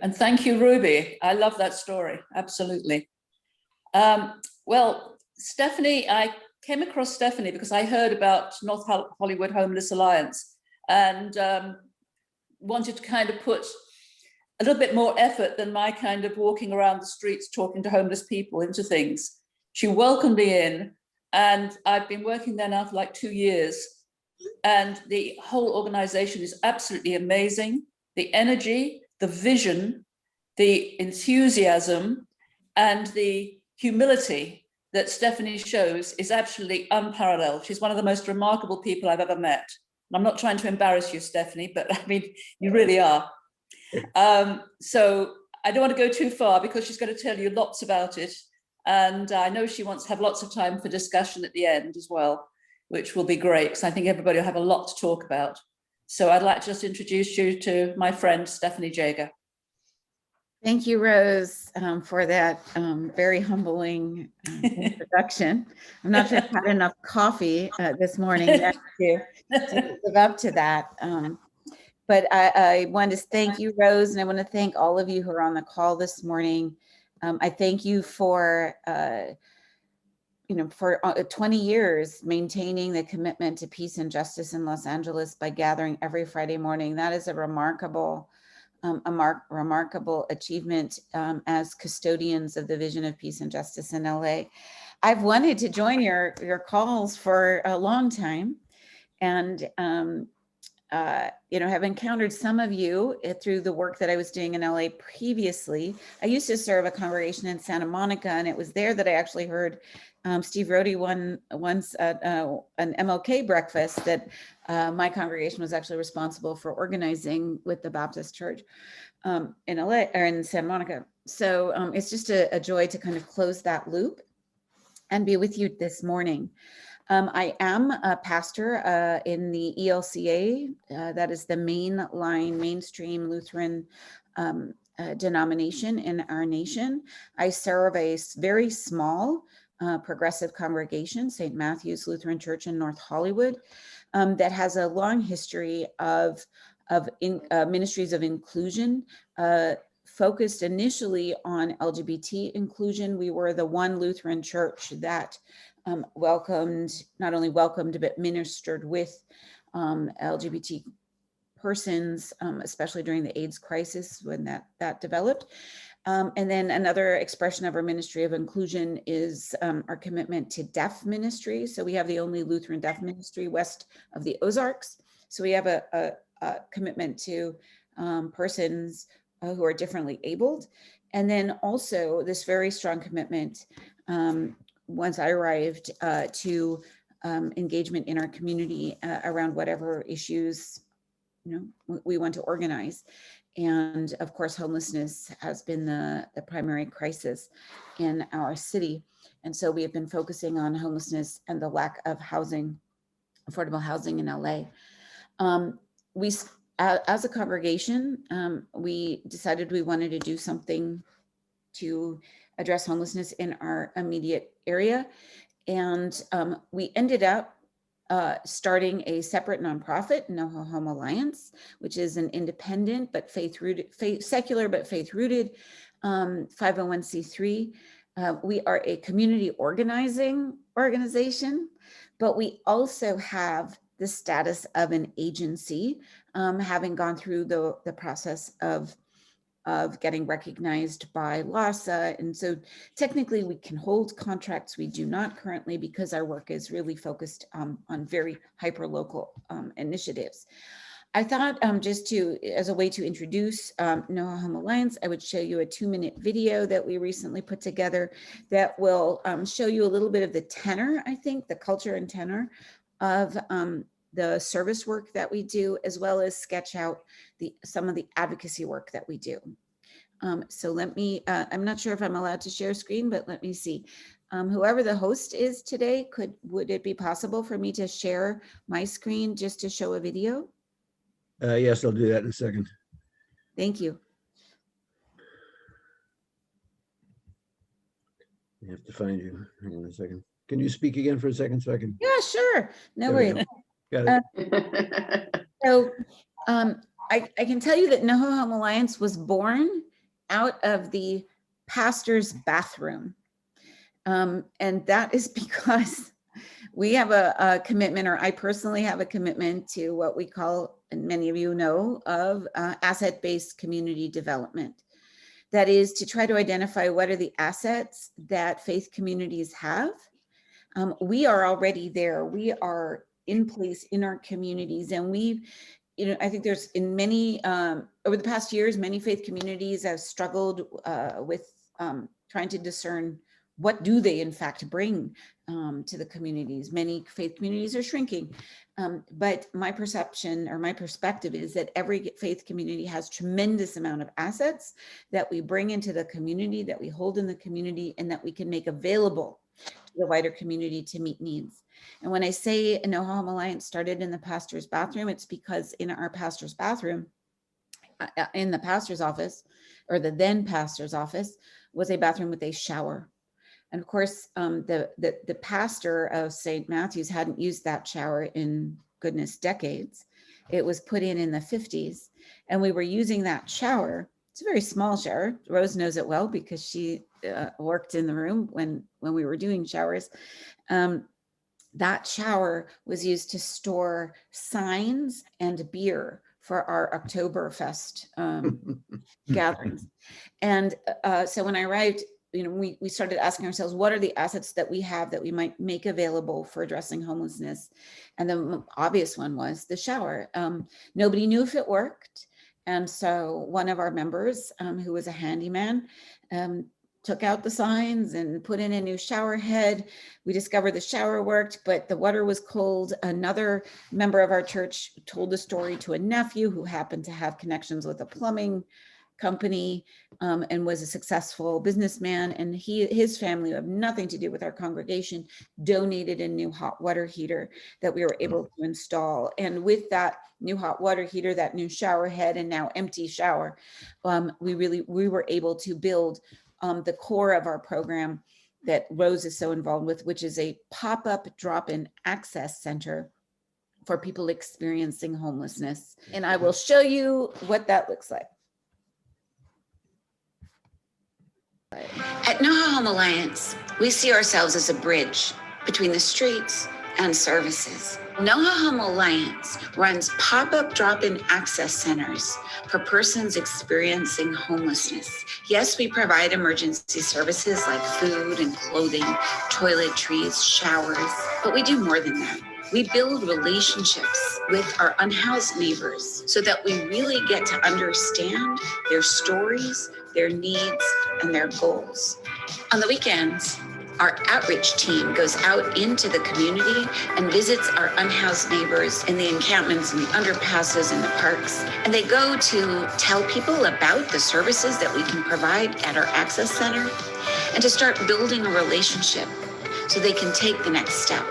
And thank you, Ruby. I love that story. Absolutely. Well, Stephanie, I came across Stephanie because I heard about North Hollywood Homeless Alliance and wanted to kind of put a little bit more effort than my kind of walking around the streets talking to homeless people into things. She welcomed me in, and I've been working there now for like 2 years. And the whole organization is absolutely amazing. The energy, the vision, the enthusiasm, and the humility that Stephanie shows is absolutely unparalleled. She's one of the most remarkable people I've ever met. And I'm not trying to embarrass you, Stephanie, but I mean, you really are. So I don't want to go too far because she's going to tell you lots about it. And I know she wants to have lots of time for discussion at the end as well, which will be great, because I think everybody will have a lot to talk about. So I'd like to just introduce you to my friend, Stephanie Jager. Thank you, Rose, for that very humbling introduction. I'm not sure I've had enough coffee this morning to live up to that. But I want to thank you, Rose, and I want to thank all of you who are on the call this morning. I thank you for, for 20 years maintaining the commitment to peace and justice in Los Angeles by gathering every Friday morning. That is a remarkable achievement as custodians of the vision of peace and justice in LA. I've wanted to join your calls for a long time, and have encountered some of you through the work that I was doing in LA previously. I used to serve a congregation in Santa Monica, and it was there that I actually heard Steve Rohde once at an MLK breakfast that my congregation was actually responsible for organizing with the Baptist Church in LA or in Santa Monica. So it's just a joy to kind of close that loop and be with you this morning. I am a pastor in the ELCA, that is the mainstream Lutheran denomination in our nation. I serve a very small progressive congregation, St. Matthew's Lutheran Church in North Hollywood, that has a long history of ministries of inclusion, focused initially on LGBT inclusion. We were the one Lutheran church that not only welcomed, but ministered with LGBT persons, especially during the AIDS crisis when that developed. And then another expression of our ministry of inclusion is our commitment to deaf ministry. So we have the only Lutheran deaf ministry west of the Ozarks. So we have a commitment to persons who are differently abled. And then also this very strong commitment once I arrived to engagement in our community around whatever issues we want to organize. And of course, homelessness has been the primary crisis in our city. And so we have been focusing on homelessness and the lack of housing, affordable housing in LA. As a congregation, we decided we wanted to do something to address homelessness in our immediate area. And we ended up starting a separate nonprofit, NoHo Home Alliance, which is an independent but secular but faith-rooted 501c3. We are a community organizing organization, but we also have the status of an agency, having gone through the process of getting recognized by LASA. And so technically we can hold contracts. We do not currently, because our work is really focused on very hyper-local initiatives. I thought just as a way to introduce NoHo Home Alliance, I would show you a 2-minute video that we recently put together that will show you a little bit of the tenor, I think, the culture and tenor of the service work that we do, as well as sketch out some of the advocacy work that we do. So let me, I'm not sure if I'm allowed to share screen, but let me see. Whoever the host is today, would it be possible for me to share my screen just to show a video? Yes, I'll do that in a second. Thank you. I have to find you. Hang on a second. Can you speak again for a second so I can? Yeah, sure. No worries. Got it. So I can tell you that NoHo Home Alliance was born out of the pastor's bathroom. And that is because we have a commitment, or I personally have a commitment to what we call, and many of you know of, asset-based community development. That is to try to identify what are the assets that faith communities have. We are already there. We are in place in our communities, and we've, I think there's in many, over the past years, many faith communities have struggled with trying to discern what do they in fact bring to the communities. Many faith communities are shrinking, but my perception or my perspective is that every faith community has tremendous amount of assets that we bring into the community, that we hold in the community, and that we can make available to the wider community to meet needs. And when I say NoHo Home Alliance started in the pastor's bathroom, it's because in our pastor's bathroom, in the pastor's office, or the then pastor's office, was a bathroom with a shower. And of course, the pastor of St. Matthew's hadn't used that shower in, goodness, decades. It was put in the 50s, and we were using that shower. It's a very small shower. Rose knows it well because she worked in the room when we were doing showers. That shower was used to store signs and beer for our Oktoberfest gatherings. And so when I arrived, we started asking ourselves, what are the assets that we have that we might make available for addressing homelessness? And the obvious one was the shower. Nobody knew if it worked. And so one of our members, who was a handyman, took out the signs and put in a new shower head. We discovered the shower worked, but the water was cold. Another member of our church told the story to a nephew who happened to have connections with a plumbing company, and was a successful businessman. And his family, who have nothing to do with our congregation, donated a new hot water heater that we were able to install. And with that new hot water heater, that new shower head, and now empty shower, we were able to build the core of our program that Rose is so involved with, which is a pop-up drop-in access center for people experiencing homelessness. And I will show you what that looks like. At NoHo Home Alliance, we see ourselves as a bridge between the streets and services. NoHo Home Alliance runs pop-up drop-in access centers for persons experiencing homelessness. Yes, we provide emergency services like food and clothing, toiletries, showers, but we do more than that. We build relationships with our unhoused neighbors so that we really get to understand their stories, their needs, and their goals. On the weekends, our outreach team goes out into the community and visits our unhoused neighbors in the encampments and the underpasses and the parks. And they go to tell people about the services that we can provide at our access center and to start building a relationship so they can take the next step.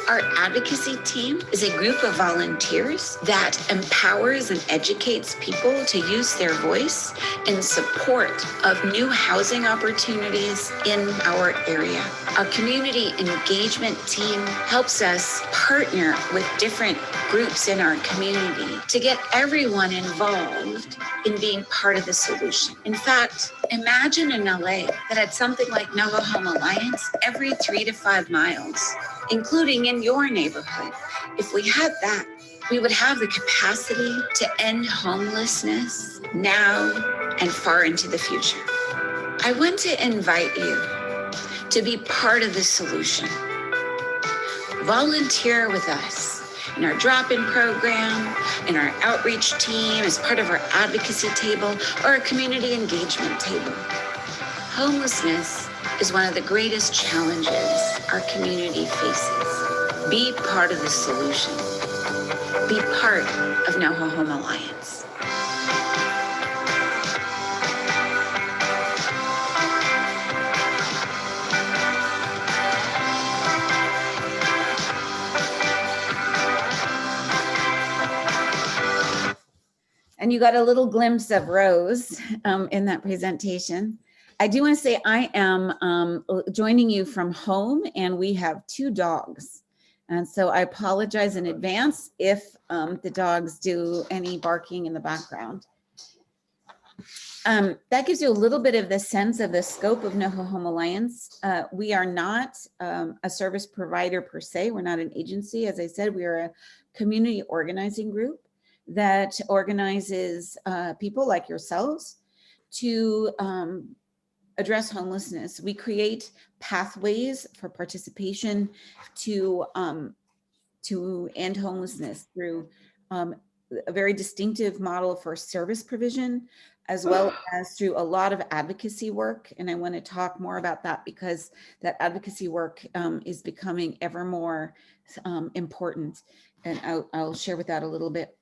Our advocacy team is a group of volunteers that empowers and educates people to use their voice in support of new housing opportunities in our area. Our community engagement team helps us partner with different groups in our community to get everyone involved in being part of the solution. In fact, imagine an LA that had something like NoHo Home Alliance every 3 to 5 miles, including in your neighborhood. If we had that, we would have the capacity to end homelessness now and far into the future. I want to invite you to be part of the solution. Volunteer with us in our drop-in program, in our outreach team, as part of our advocacy table, or our community engagement table. Homelessness is one of the greatest challenges our community faces. Be part of the solution. Be part of NoHo Home Alliance. And you got a little glimpse of Rose in that presentation. I do want to say I am joining you from home, and we have 2 dogs. And so I apologize in advance if the dogs do any barking in the background. That gives you a little bit of the sense of the scope of NoHo Home Alliance. We are not a service provider per se. We're not an agency. As I said, we are a community organizing group that organizes people like yourselves to address homelessness. We create pathways for participation to end homelessness through a very distinctive model for service provision, as well as through a lot of advocacy work. And I want to talk more about that because that advocacy work is becoming ever more important. And I'll share with that a little bit.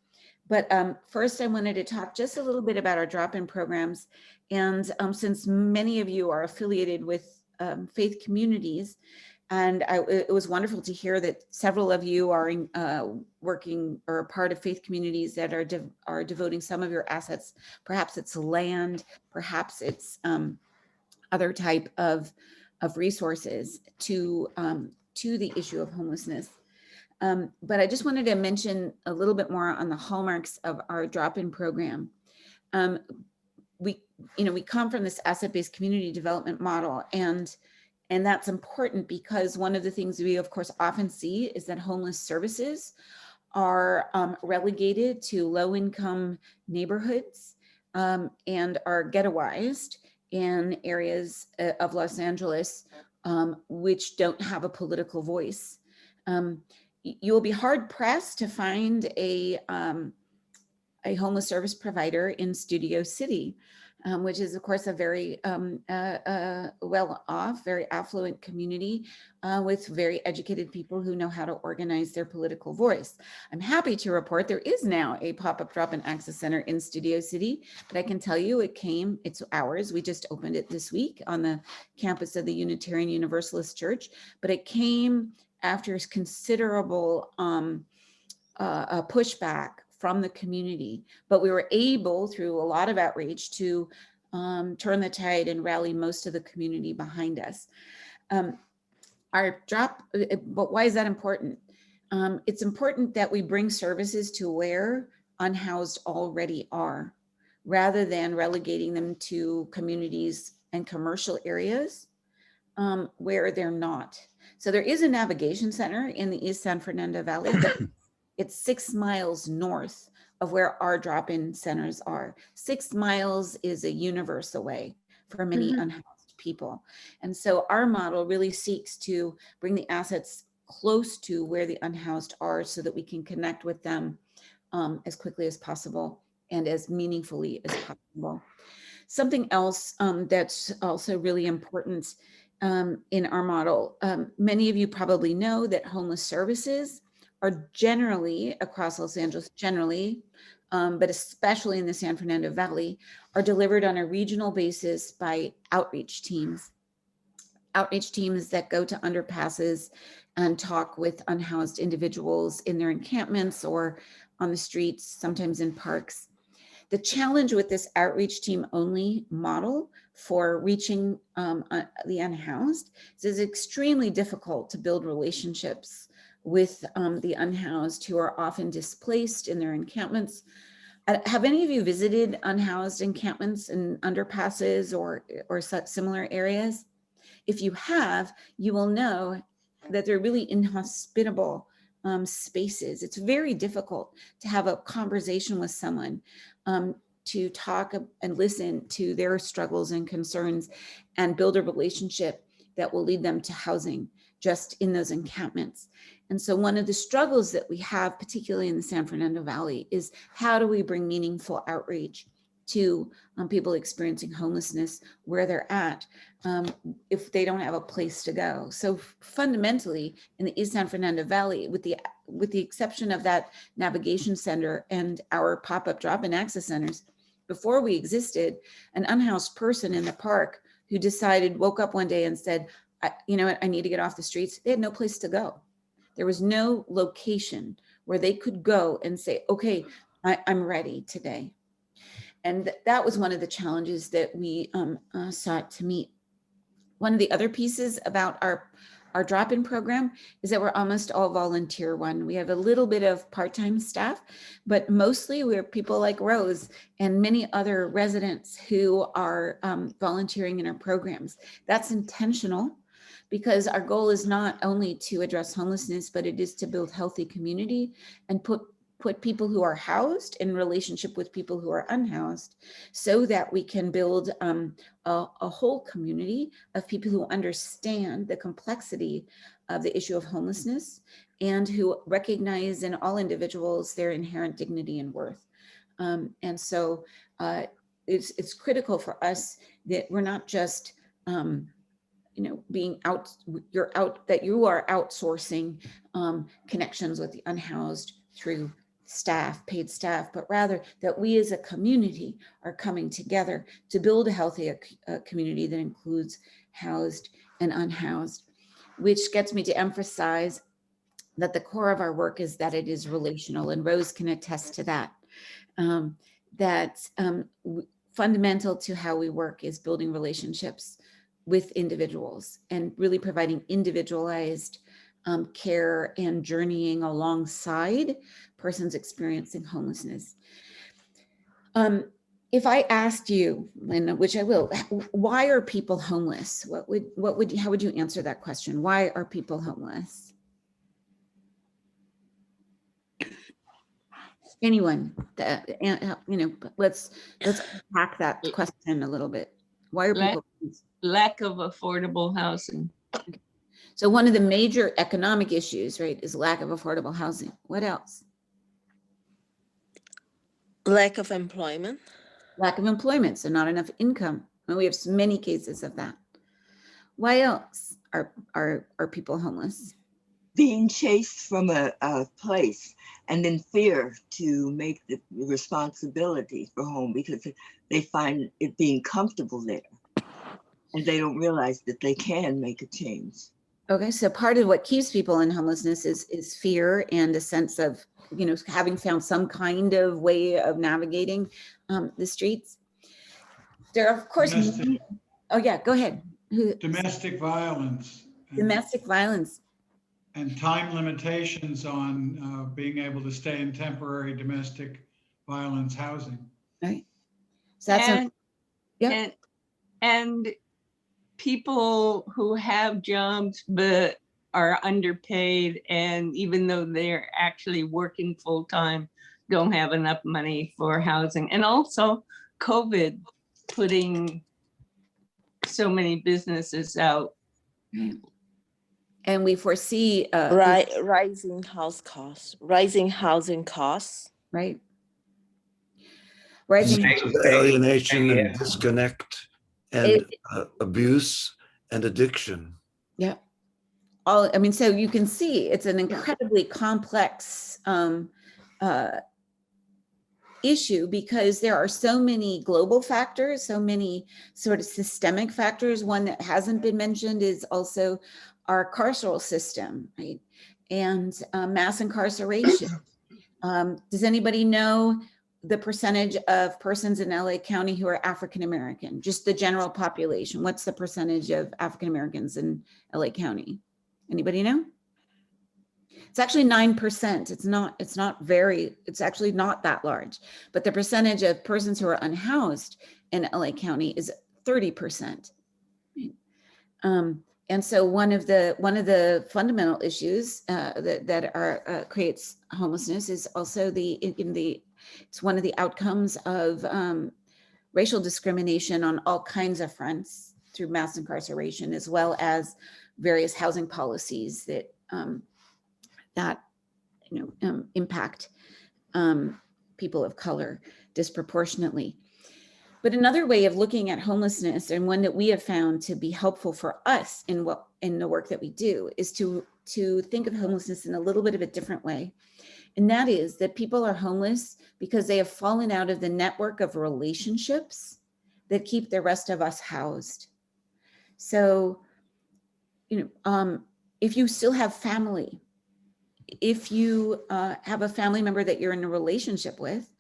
But first, I wanted to talk just a little bit about our drop-in programs. And since many of you are affiliated with faith communities, and it was wonderful to hear that several of you are working or part of faith communities that are devoting some of your assets. Perhaps it's land, perhaps it's other type of resources to the issue of homelessness. But I just wanted to mention a little bit more on the hallmarks of our drop-in program. We come from this asset-based community development model, and that's important because one of the things we, of course, often see is that homeless services are relegated to low-income neighborhoods and are ghettoized in areas of Los Angeles which don't have a political voice. You'll be hard-pressed to find a homeless service provider in Studio City, which is, of course, a very well-off, very affluent community with very educated people who know how to organize their political voice. I'm happy to report there is now a pop-up drop-in access center in Studio City, but I can tell you it's ours. We just opened it this week on the campus of the Unitarian Universalist Church, but it came after considerable pushback from the community, but we were able, through a lot of outreach, to turn the tide and rally most of the community behind us. But why is that important? It's important that we bring services to where unhoused already are, rather than relegating them to communities and commercial areas where they're not. So there is a navigation center in the East San Fernando Valley, but it's 6 miles north of where our drop-in centers are. 6 miles is a universe away for many unhoused people. And so our model really seeks to bring the assets close to where the unhoused are so that we can connect with them as quickly as possible and as meaningfully as possible. Something else that's also really important in our model, many of you probably know that homeless services are generally across Los Angeles, but especially in the San Fernando Valley, are delivered on a regional basis by outreach teams that go to underpasses and talk with unhoused individuals in their encampments or on the streets, sometimes in parks. The challenge with this outreach team only model for reaching the unhoused is it's extremely difficult to build relationships with the unhoused who are often displaced in their encampments. Have any of you visited unhoused encampments and underpasses or such similar areas? If you have, you will know that they're really inhospitable spaces. It's very difficult to have a conversation with someone, to talk and listen to their struggles and concerns and build a relationship that will lead them to housing just in those encampments. And so one of the struggles that we have, particularly in the San Fernando Valley, is how do we bring meaningful outreach to people experiencing homelessness where they're at if they don't have a place to go. So fundamentally, in the East San Fernando Valley, with the exception of that navigation center and our pop-up drop-in access centers, before we existed, an unhoused person in the park who woke up one day and said, you know what, I need to get off the streets. They had no place to go. There was no location where they could go and say, okay, I'm ready today. And that was one of the challenges that we sought to meet. One of the other pieces about our our drop-in program is that we're almost all volunteer one. We have a little bit of part-time staff, but mostly we're people like Rose and many other residents who are volunteering in our programs. That's intentional because our goal is not only to address homelessness, but it is to build healthy community and put people who are housed in relationship with people who are unhoused so that we can build a whole community of people who understand the complexity of the issue of homelessness and who recognize in all individuals their inherent dignity and worth. And so it's critical for us that we're not just being out, that you are outsourcing connections with the unhoused through staff, paid staff, but rather that we as a community are coming together to build a healthy community that includes housed and unhoused, which gets me to emphasize that the core of our work is that it is relational, and Rose can attest to that. Fundamental to how we work is building relationships with individuals and really providing individualized care and journeying alongside persons experiencing homelessness. If I asked you, Linda, which I will, why are people homeless? How would you answer that question? Why are people homeless? Anyone? Let's unpack that question a little bit. Why are people homeless? Lack of affordable housing. So one of the major economic issues, right, is lack of affordable housing. What else? Lack of employment. Lack of employment, so not enough income. And we have many cases of that. Why else are people homeless? Being chased from a place and then fear to make the responsibility for home because they find it being comfortable there. And they don't realize that they can make a change. Okay, so part of what keeps people in homelessness is fear and a sense of, having found some kind of way of navigating the streets. There are, of course, oh yeah, go ahead. Domestic violence. Domestic violence. And time limitations on being able to stay in temporary domestic violence housing. Right. So that's and people who have jobs but are underpaid, and even though they're actually working full-time, don't have enough money for housing. And also COVID putting so many businesses out. And we foresee rising housing costs. Right. Rising alienation and disconnect and abuse and addiction. Yeah. So you can see it's an incredibly complex issue because there are so many global factors, so many sort of systemic factors. One that hasn't been mentioned is also our carceral system, right? And mass incarceration. Does anybody know the percentage of persons in LA County who are African-American? Just the general population. What's the percentage of African-Americans in LA County? Anybody know? It's actually 9%. It's actually not that large, but the percentage of persons who are unhoused in LA County is 30%. And so one of the fundamental issues that creates homelessness is also it's one of the outcomes of racial discrimination on all kinds of fronts through mass incarceration, as well as various housing policies that impact people of color disproportionately. But another way of looking at homelessness, and one that we have found to be helpful for us in the work that we do, is to think of homelessness in a little bit of a different way. And that is that people are homeless because they have fallen out of the network of relationships that keep the rest of us housed. So, if you still have family, if you have a family member that you're in a relationship with,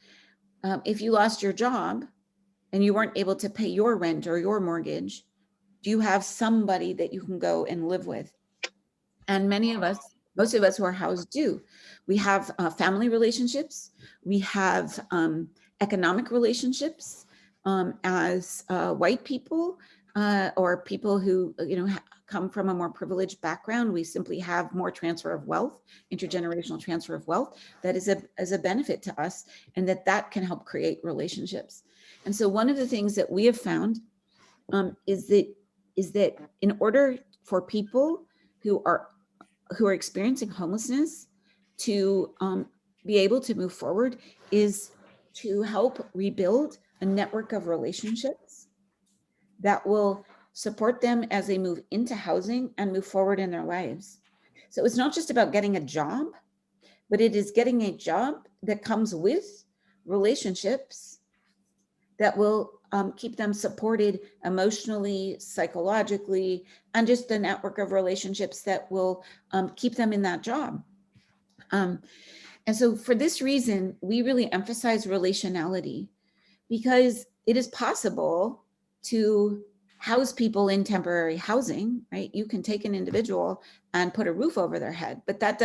if you lost your job and you weren't able to pay your rent or your mortgage, do you have somebody that you can go and live with? And most of us who are housed do. We have family relationships. We have economic relationships as white people or people who, come from a more privileged background. We simply have more transfer of wealth, intergenerational transfer of wealth that is a benefit to us, and that can help create relationships. And so one of the things that we have found is that in order for people who are experiencing homelessness to be able to move forward is to help rebuild a network of relationships that will support them as they move into housing and move forward in their lives. So it's not just about getting a job, but it is getting a job that comes with relationships that will keep them supported emotionally, psychologically, and just a network of relationships that will keep them in that job. And so for this reason, we really emphasize relationality, because it is possible to house people in temporary housing, right? You can take an individual and put a roof over their head, but that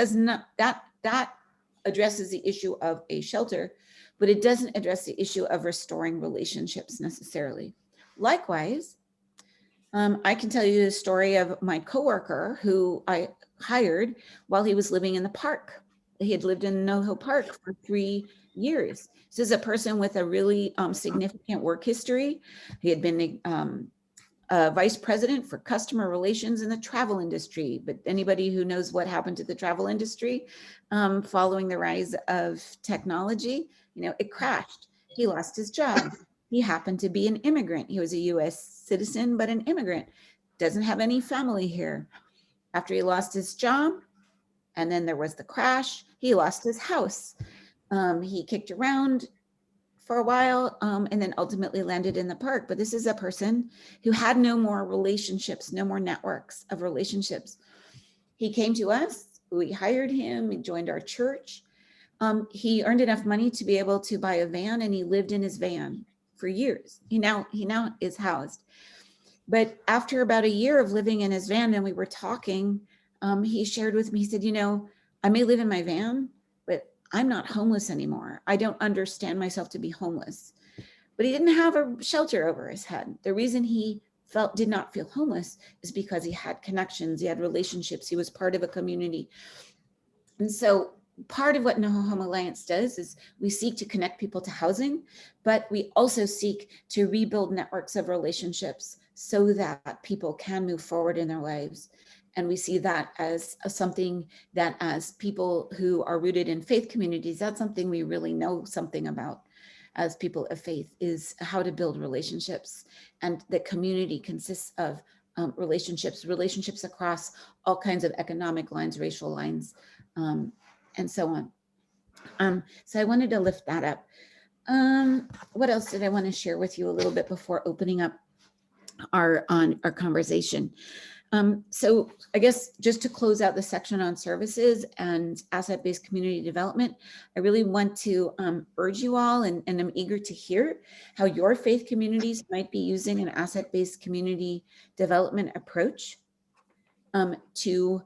addresses the issue of a shelter, but it doesn't address the issue of restoring relationships necessarily. Likewise, I can tell you the story of my coworker who I hired while he was living in the park. He had lived in NoHo Park for 3 years. This is a person with a really significant work history. He had been vice president for customer relations in the travel industry, but anybody who knows what happened to the travel industry following the rise of technology, it crashed. He lost his job. He happened to be an immigrant. He was a US citizen, but an immigrant, doesn't have any family here. After he lost his job, and then there was the crash, he lost his house. He kicked around for a while and then ultimately landed in the park. But this is a person who had no more relationships, no more networks of relationships. He came to us, we hired him, he joined our church. He earned enough money to be able to buy a van, and he lived in his van for years. He now is housed. But after about a year of living in his van, and we were talking, he shared with me, he said, I may live in my van, but I'm not homeless anymore. I don't understand myself to be homeless. But he didn't have a shelter over his head. The reason he did not feel homeless is because he had connections, he had relationships, he was part of a community. And so part of what NoHo Home Alliance does is we seek to connect people to housing, but we also seek to rebuild networks of relationships so that people can move forward in their lives. And we see that as something that, as people who are rooted in faith communities, that's something we really know something about as people of faith, is how to build relationships. And the community consists of relationships across all kinds of economic lines, racial lines, and so on. So I wanted to lift that up. What else did I want to share with you a little bit before opening up our conversation? So I guess just to close out the section on services and asset-based community development, I really want to urge you all, and I'm eager to hear how your faith communities might be using an asset-based community development approach to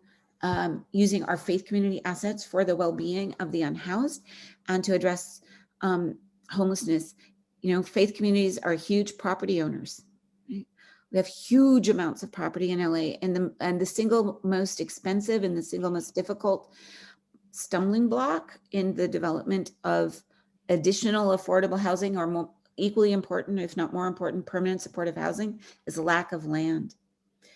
using our faith community assets for the well-being of the unhoused and to address homelessness. Faith communities are huge property owners. We have huge amounts of property in LA, and the single most expensive and the single most difficult stumbling block in the development of additional affordable housing, or more equally important, if not more important, permanent supportive housing, is lack of land.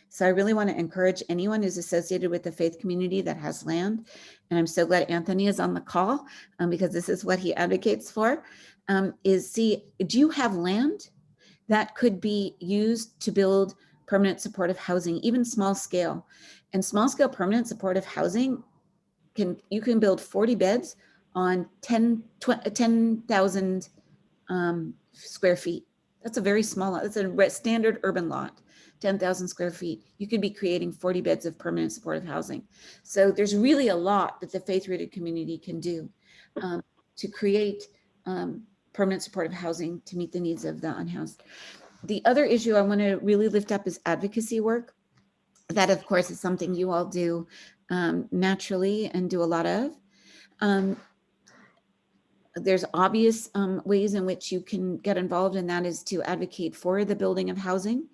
So I really want to encourage anyone who's associated with the faith community that has land, and I'm so glad Anthony is on the call because this is what he advocates for, is see, do you have land that could be used to build permanent supportive housing, even small scale? And small scale permanent supportive housing, you can build 40 beds on 10,000 square feet. That's a very small lot. That's a standard urban lot, 10,000 square feet. You could be creating 40 beds of permanent supportive housing. So there's really a lot that the faith-rooted community can do to create permanent supportive housing to meet the needs of the unhoused. The other issue I want to really lift up is advocacy work. That, of course, is something you all do naturally and do a lot of. There's obvious ways in which you can get involved, and that is to advocate for the building of housing,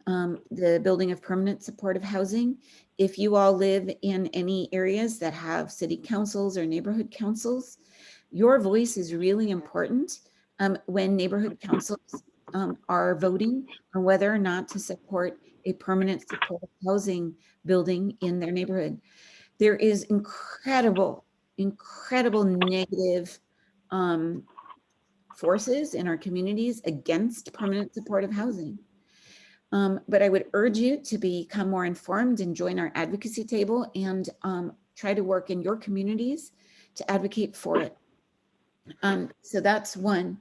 the building of permanent supportive housing. If you all live in any areas that have city councils or neighborhood councils, your voice is really important when neighborhood councils are voting on whether or not to support a permanent supportive housing building in their neighborhood. There is incredible negative forces in our communities against permanent supportive housing. But I would urge you to become more informed and join our advocacy table and try to work in your communities to advocate for it. So that's one.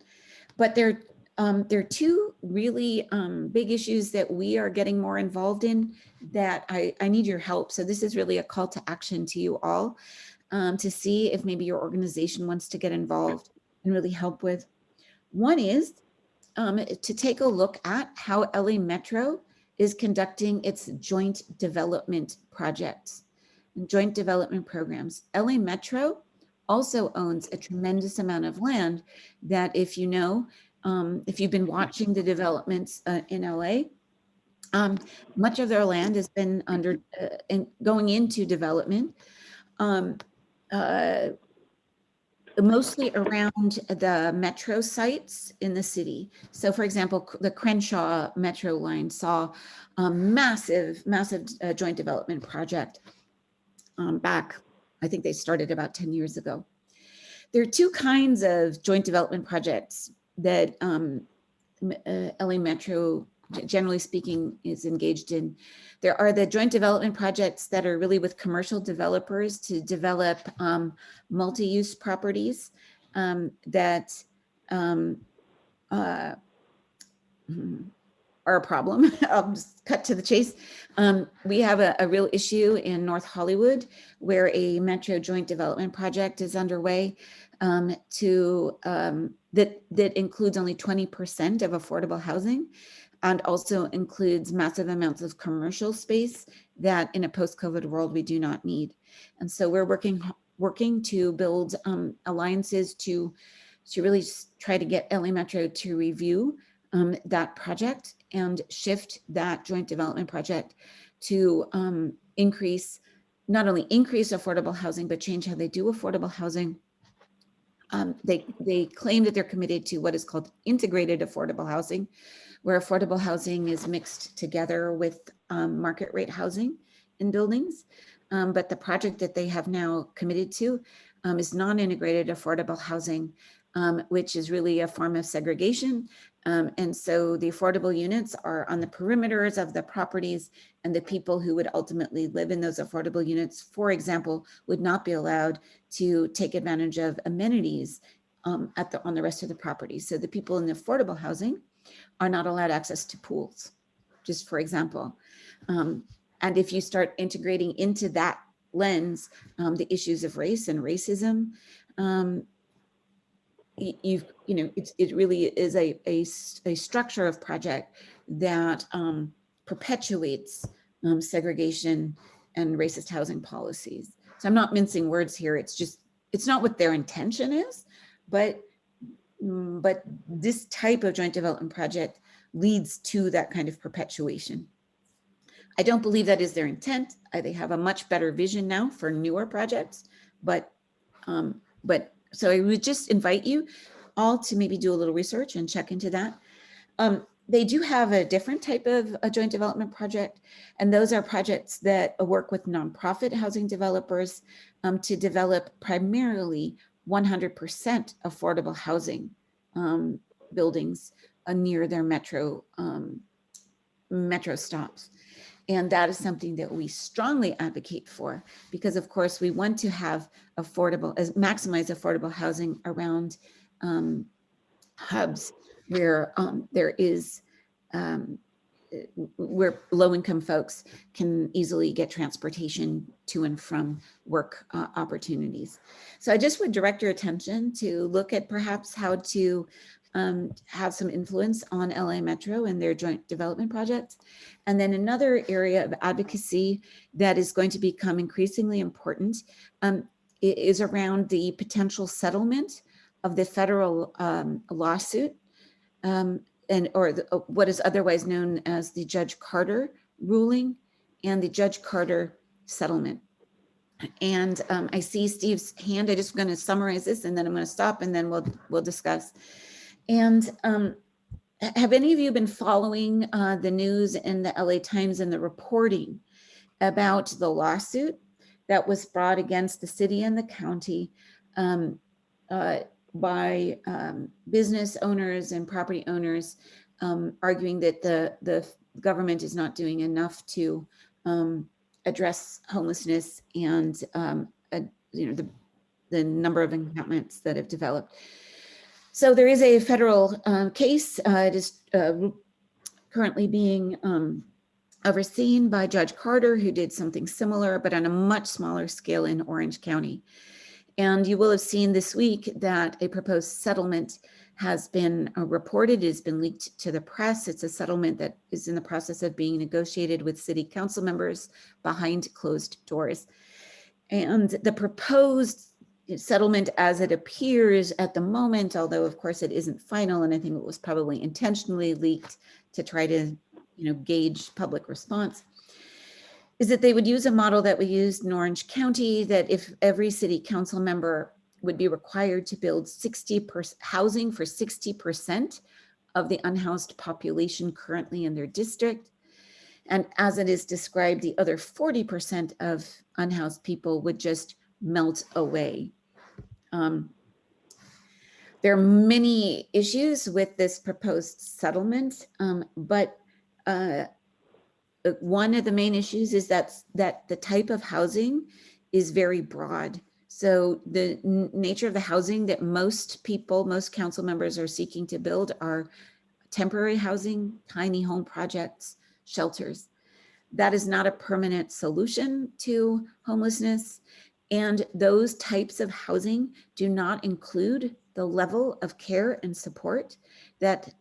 But there are two really big issues that we are getting more involved in that I need your help. So this is really a call to action to you all to see if maybe your organization wants to get involved and really help with. One is to take a look at how LA Metro is conducting its joint development projects and joint development programs. LA Metro also owns a tremendous amount of land that, if you know, if you've been watching the developments in LA, much of their land has been under going into development, mostly around the metro sites in the city. So for example, the Crenshaw Metro line saw a massive joint development project back, I think they started about 10 years ago. There are two kinds of joint development projects that LA Metro, generally speaking, is engaged in. There are the joint development projects that are really with commercial developers to develop multi-use properties that are a problem. I'll just cut to the chase. We have a real issue in North Hollywood where a Metro joint development project is underway that includes only 20% of affordable housing, and also includes massive amounts of commercial space that in a post-COVID world we do not need. And so we're working to build alliances to really try to get LA Metro to review that project and shift that joint development project to not only increase affordable housing, but change how they do affordable housing. They claim that they're committed to what is called integrated affordable housing, where affordable housing is mixed together with market rate housing in buildings. But the project that they have now committed to is non-integrated affordable housing, which is really a form of segregation. And so the affordable units are on the perimeters of the properties, and the people who would ultimately live in those affordable units, for example, would not be allowed to take advantage of amenities on the rest of the property. So the people in the affordable housing are not allowed access to pools, just for example. And if you start integrating into that lens the issues of race and racism, it really is a structure of project that perpetuates segregation and racist housing policies. So I'm not mincing words here. It's not what their intention is, but this type of joint development project leads to that kind of perpetuation. I don't believe that is their intent. They have a much better vision now for newer projects, but so I would just invite you all to maybe do a little research and check into that. They do have a different type of a joint development project, and those are projects that work with nonprofit housing developers to develop primarily 100% affordable housing buildings near their metro stops. And that is something that we strongly advocate for, because of course we want to have maximize affordable housing around hubs where there is where low-income folks can easily get transportation to and from work opportunities. So I just would direct your attention to look at perhaps how to have some influence on LA Metro and their joint development projects. And then another area of advocacy that is going to become increasingly important is around the potential settlement of the federal lawsuit what is otherwise known as the Judge Carter ruling and the Judge Carter settlement. And I see Steve's hand. I'm just going to summarize this and then I'm going to stop and then we'll discuss. And have any of you been following the news in the LA Times and the reporting about the lawsuit that was brought against the city and the county by business owners and property owners arguing that the government is not doing enough to address homelessness and the number of encampments that have developed. So there is a federal case. It is currently being overseen by Judge Carter, who did something similar, but on a much smaller scale in Orange County. And you will have seen this week that a proposed settlement has been reported, it has been leaked to the press. It's a settlement that is in the process of being negotiated with city council members behind closed doors. And the proposed settlement as it appears at the moment, although of course it isn't final, and I think it was probably intentionally leaked to try to gauge public response, is that they would use a model that we used in Orange County, that if every city council member would be required to build housing for 60% of the unhoused population currently in their district. And as it is described, the other 40% of unhoused people would just melt away. There are many issues with this proposed settlement, but one of the main issues is that the type of housing is very broad. So the nature of the housing that most council members are seeking to build are temporary housing, tiny home projects, shelters. That is not a permanent solution to homelessness. And those types of housing do not include the level of care and support that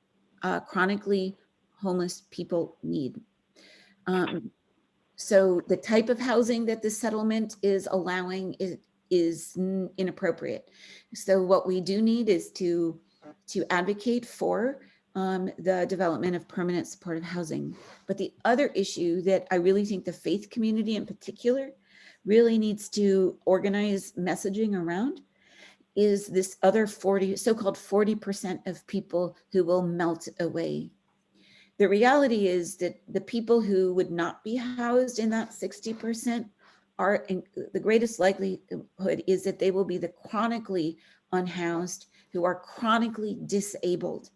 chronically homeless people need. So the type of housing that this settlement is allowing is inappropriate. So what we do need is to advocate for the development of permanent supportive housing. But the other issue that I really think the faith community in particular really needs to organize messaging around is this other so-called 40% of people who will melt away. The reality is that the people who would not be housed in that 60% are the greatest likelihood is that they will be the chronically unhoused who are chronically disabled,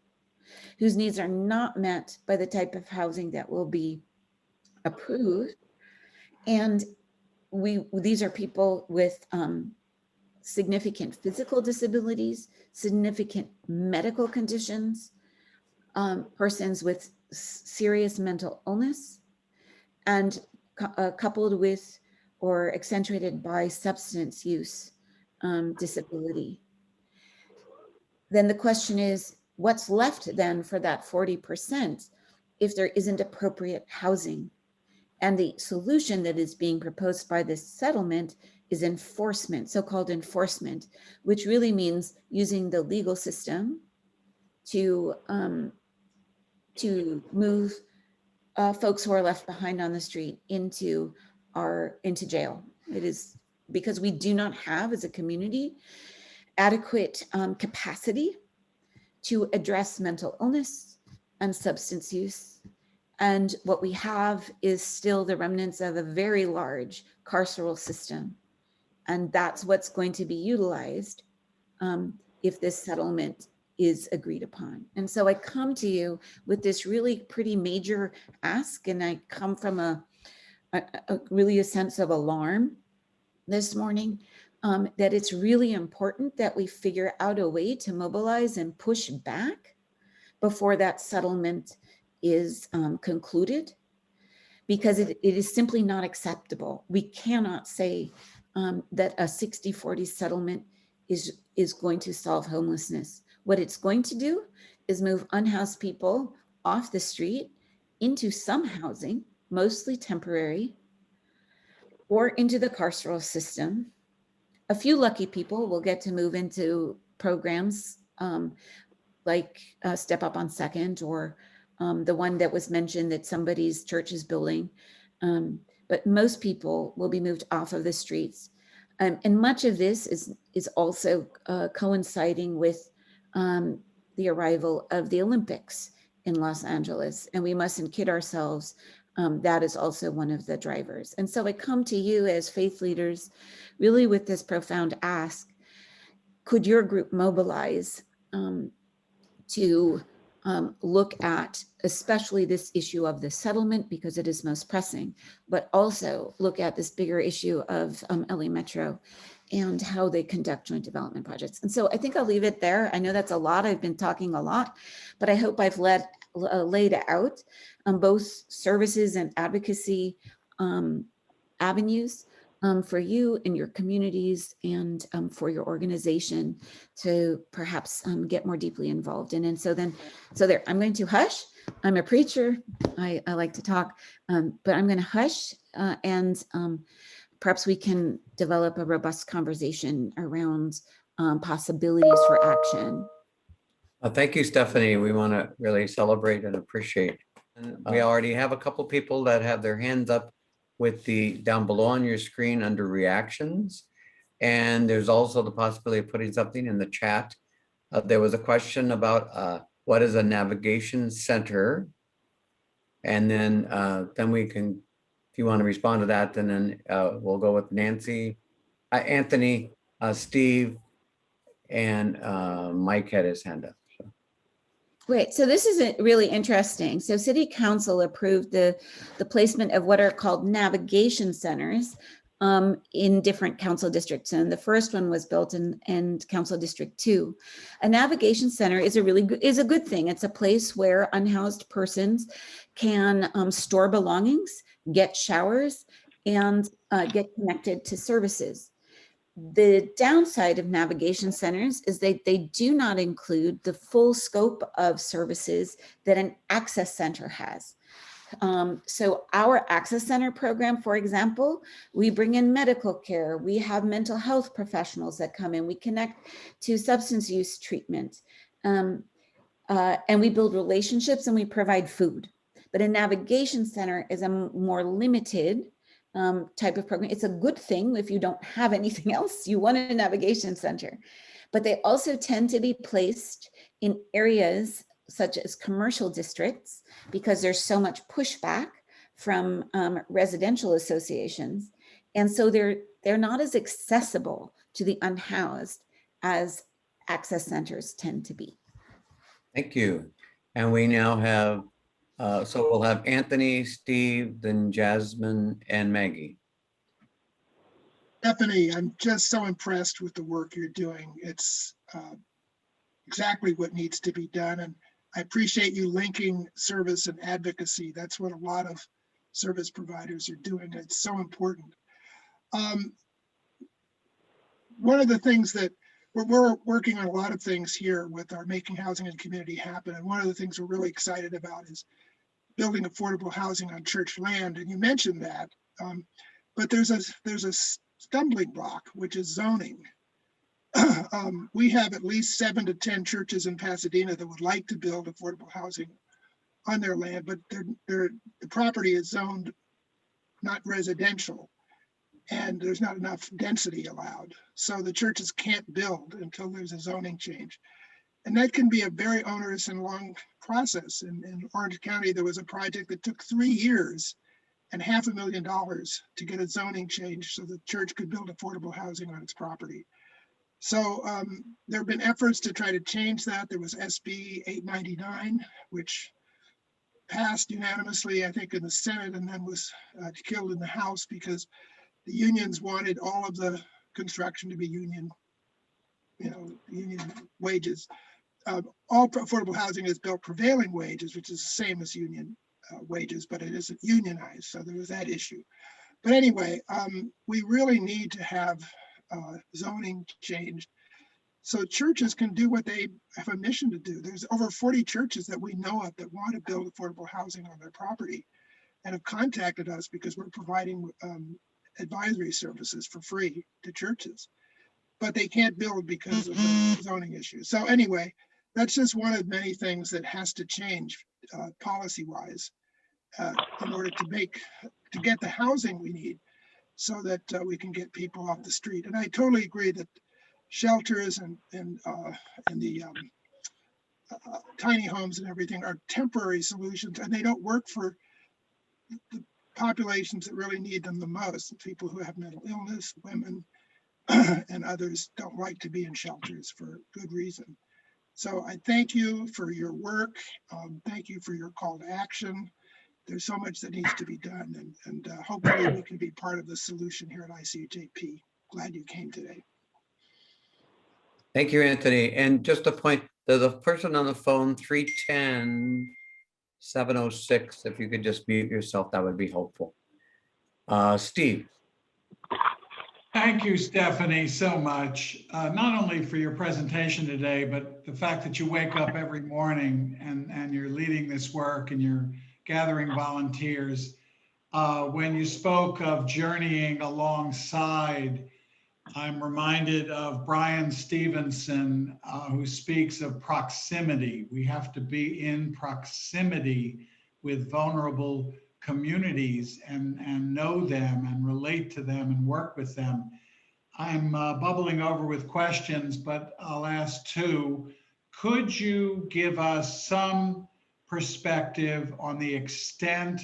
whose needs are not met by the type of housing that will be approved. And these are people with significant physical disabilities, significant medical conditions, persons with serious mental illness, and coupled with or accentuated by substance use disability. Then the question is, what's left then for that 40% if there isn't appropriate housing? And the solution that is being proposed by this settlement is enforcement, so-called enforcement, which really means using the legal system to move folks who are left behind on the street into jail. It is because we do not have, as a community, adequate capacity to address mental illness and substance use. And what we have is still the remnants of a very large carceral system. And that's what's going to be utilized if this settlement is agreed upon. And so I come to you with this really pretty major ask, and I come from a really a sense of alarm this morning, that it's really important that we figure out a way to mobilize and push back before that settlement is concluded, because it is simply not acceptable. We cannot say that a 60-40 settlement is going to solve homelessness. What it's going to do is move unhoused people off the street into some housing, mostly temporary, or into the carceral system. A few lucky people will get to move into programs like Step Up on Second, or the one that was mentioned that somebody's church is building. But most people will be moved off of the streets. And much of this is also coinciding with the arrival of the Olympics in Los Angeles. And we mustn't kid ourselves. That is also one of the drivers. And so I come to you as faith leaders, really with this profound ask: could your group mobilize to look at especially this issue of the settlement, because it is most pressing, but also look at this bigger issue of LA Metro and how they conduct joint development projects. And so I think I'll leave it there. I know that's a lot. I've been talking a lot, but I hope I've laid out both services and advocacy avenues for you and your communities, and for your organization to perhaps get more deeply involved in. And so there, I'm going to hush. I'm a preacher. I like to talk, but I'm going to hush, and perhaps we can develop a robust conversation around possibilities for action. Thank you, Stephanie. We want to really celebrate and appreciate. And we already have a couple people that have their hands up with the down below on your screen under reactions. And there's also the possibility of putting something in the chat. There was a question about what is a navigation center? And then we can, if you want to respond to that, then we'll go with Nancy, Anthony, Steve, and Mike had his hand up. Great. So this is really interesting. So City Council approved the placement of what are called navigation centers in different council districts. And the first one was built in Council District 2. A navigation center is a good thing. It's a place where unhoused persons can store belongings, get showers, and get connected to services. The downside of navigation centers is that they do not include the full scope of services that an access center has. So our access center program, for example, we bring in medical care, we have mental health professionals that come in, we connect to substance use treatment, and we build relationships and we provide food. But a navigation center is a more limited type of program. It's a good thing if you don't have anything else, you want a navigation center. But they also tend to be placed in areas such as commercial districts, because there's so much pushback from residential associations. And so they're not as accessible to the unhoused as access centers tend to be. Thank you. And we now have so we'll have Anthony, Steve, then Jasmine, and Maggie. Stephanie, I'm just so impressed with the work you're doing. It's exactly what needs to be done. And I appreciate you linking service and advocacy. That's what a lot of service providers are doing. It's so important. One of the things that we're working on a lot of things here with our Making Housing and Community Happen. And one of the things we're really excited about is building affordable housing on church land. And you mentioned that, but there's a stumbling block, which is zoning. We have at least 7 to 10 churches in Pasadena that would like to build affordable housing on their land, but the property is zoned not residential, and there's not enough density allowed. So the churches can't build until there's a zoning change. And that can be a very onerous and long process. In Orange County, there was a project that took 3 years and $500,000 to get a zoning change so the church could build affordable housing on its property. So there have been efforts to try to change that. There was SB 899, which passed unanimously, I think, in the Senate, and then was killed in the House because the unions wanted all of the construction to be union, union wages. all affordable housing is built prevailing wages, which is the same as union wages, but it isn't unionized. So there was that issue. But anyway, we really need to have zoning changed so churches can do what they have a mission to do. There's over 40 churches that we know of that want to build affordable housing on their property and have contacted us because we're providing advisory services for free to churches, but they can't build because of the zoning issues. So anyway, that's just one of many things that has to change policy-wise in order to get the housing we need so that we can get people off the street. And I totally agree that shelters and the tiny homes and everything are temporary solutions, and they don't work for the populations that really need them the most. People who have mental illness, women, and others don't like to be in shelters for good reason. So I thank you for your work. Thank you for your call to action. There's so much that needs to be done, and hopefully we can be part of the solution here at ICJP. Glad you came today. Thank you, Anthony. And just a point, there's a person on the phone, 310-706. If you could just mute yourself, that would be helpful. Steve. Thank you, Stephanie, so much. Not only for your presentation today, but the fact that you wake up every morning and you're leading this work and you're gathering volunteers. When you spoke of journeying alongside, I'm reminded of Brian Stevenson, who speaks of proximity. We have to be in proximity with vulnerable communities and know them and relate to them and work with them. I'm bubbling over with questions, but I'll ask two. Could you give us some perspective on the extent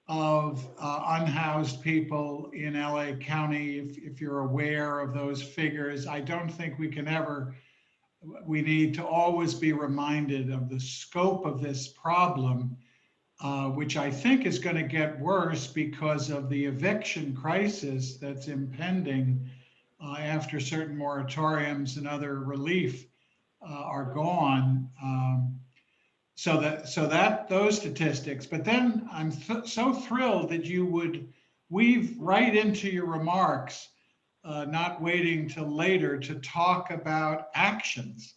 of unhoused people in LA County, if you're aware of those figures? I don't think we need to always be reminded of the scope of this problem, which I think is going to get worse because of the eviction crisis that's impending after certain moratoriums and other relief are gone. Those statistics, but then I'm so thrilled that you would weave right into your remarks, not waiting till later to talk about actions.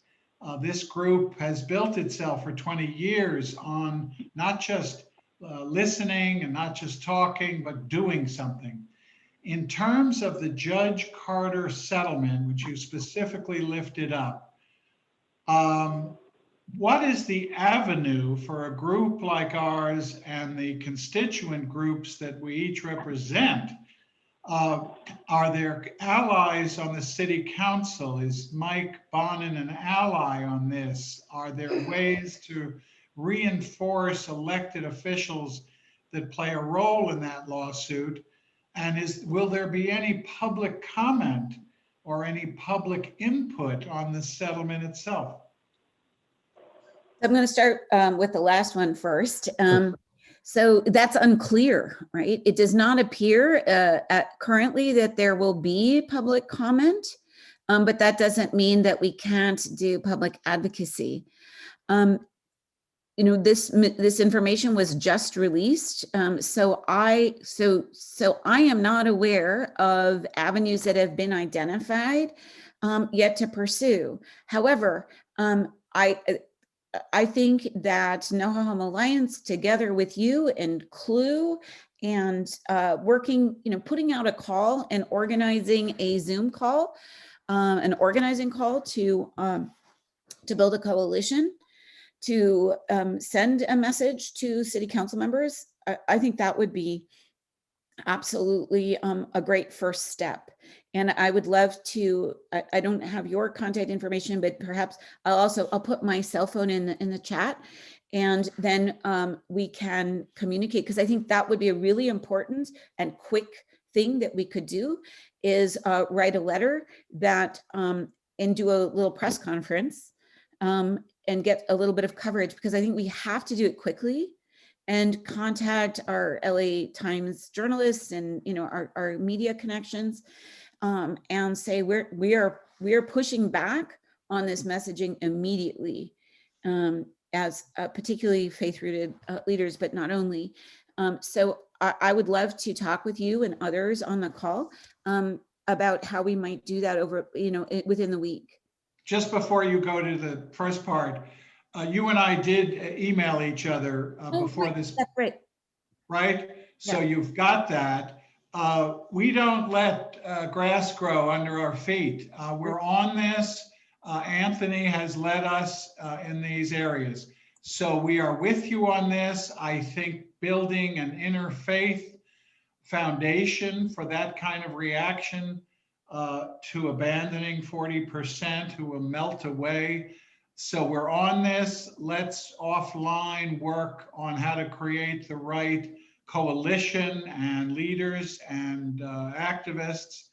This group has built itself for 20 years on not just listening and not just talking, but doing something. In terms of the Judge Carter settlement, which you specifically lifted up, what is the avenue for a group like ours and the constituent groups that we each represent? Are there allies on the city council? Is Mike Bonin an ally on this? Are there ways to reinforce elected officials that play a role in that lawsuit? And will there be any public comment or any public input on the settlement itself? I'm going to start with the last one first. So that's unclear, right? It does not appear currently that there will be public comment, but that doesn't mean that we can't do public advocacy. This information was just released, so I am not aware of avenues that have been identified yet to pursue. However, I think that NoHo Home Alliance, together with you and Clue, and working, putting out a call and organizing a Zoom call, an organizing call to build a coalition, to send a message to city council members. I think that would be absolutely a great first step. And I would love to, I don't have your contact information, but perhaps I'll put my cell phone in the chat, and then we can communicate, because I think that would be a really important and quick thing that we could do, is write a letter that and do a little press conference and get a little bit of coverage, because I think we have to do it quickly, and contact our LA Times journalists and our media connections, and say we are pushing back on this messaging immediately, as particularly faith-rooted leaders, but not only. So I would love to talk with you and others on the call about how we might do that over, within the week. Just before you go to the first part, you and I did email each other before right. this. That's right. Right? So Yeah. you've got that. We don't let grass grow under our feet. We're on this. Anthony has led us in these areas. So we are with you on this. I think building an interfaith foundation for that kind of reaction to abandoning 40% who will melt away. So we're on this. Let's offline work on how to create the right coalition and leaders and activists,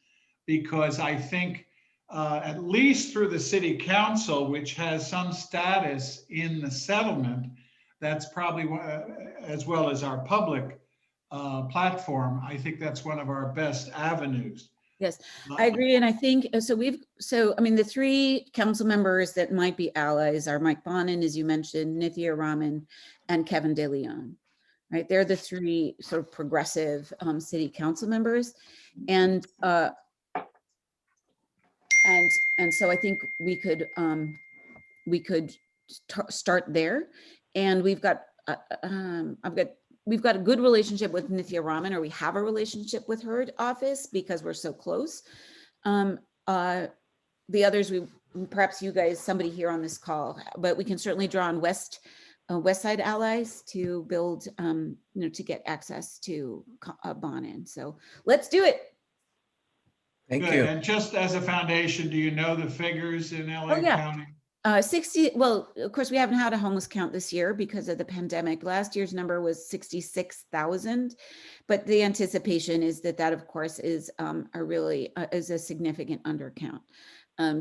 because I think at least through the city council, which has some status in the settlement, that's probably, as well as our public platform, I think that's one of our best avenues. Yes, I agree. And I think, the three council members that might be allies are Mike Bonin, as you mentioned, Nithya Raman, and Kevin De Leon, right? They're the three sort of progressive city council members. And so I think we could start there. And we've got, we've got a good relationship with Nithya Raman, or we have a relationship with her office because we're so close. The others, perhaps you guys, somebody here on this call, but we can certainly draw on West Side allies to build, to get access to Bonin. So let's do it. Thank Good. you. And just as a foundation, do you know the figures in LA County? 60, well, of course, we haven't had a homeless count this year because of the pandemic. Last year's number was 66,000, but the anticipation is that of course is is a significant undercount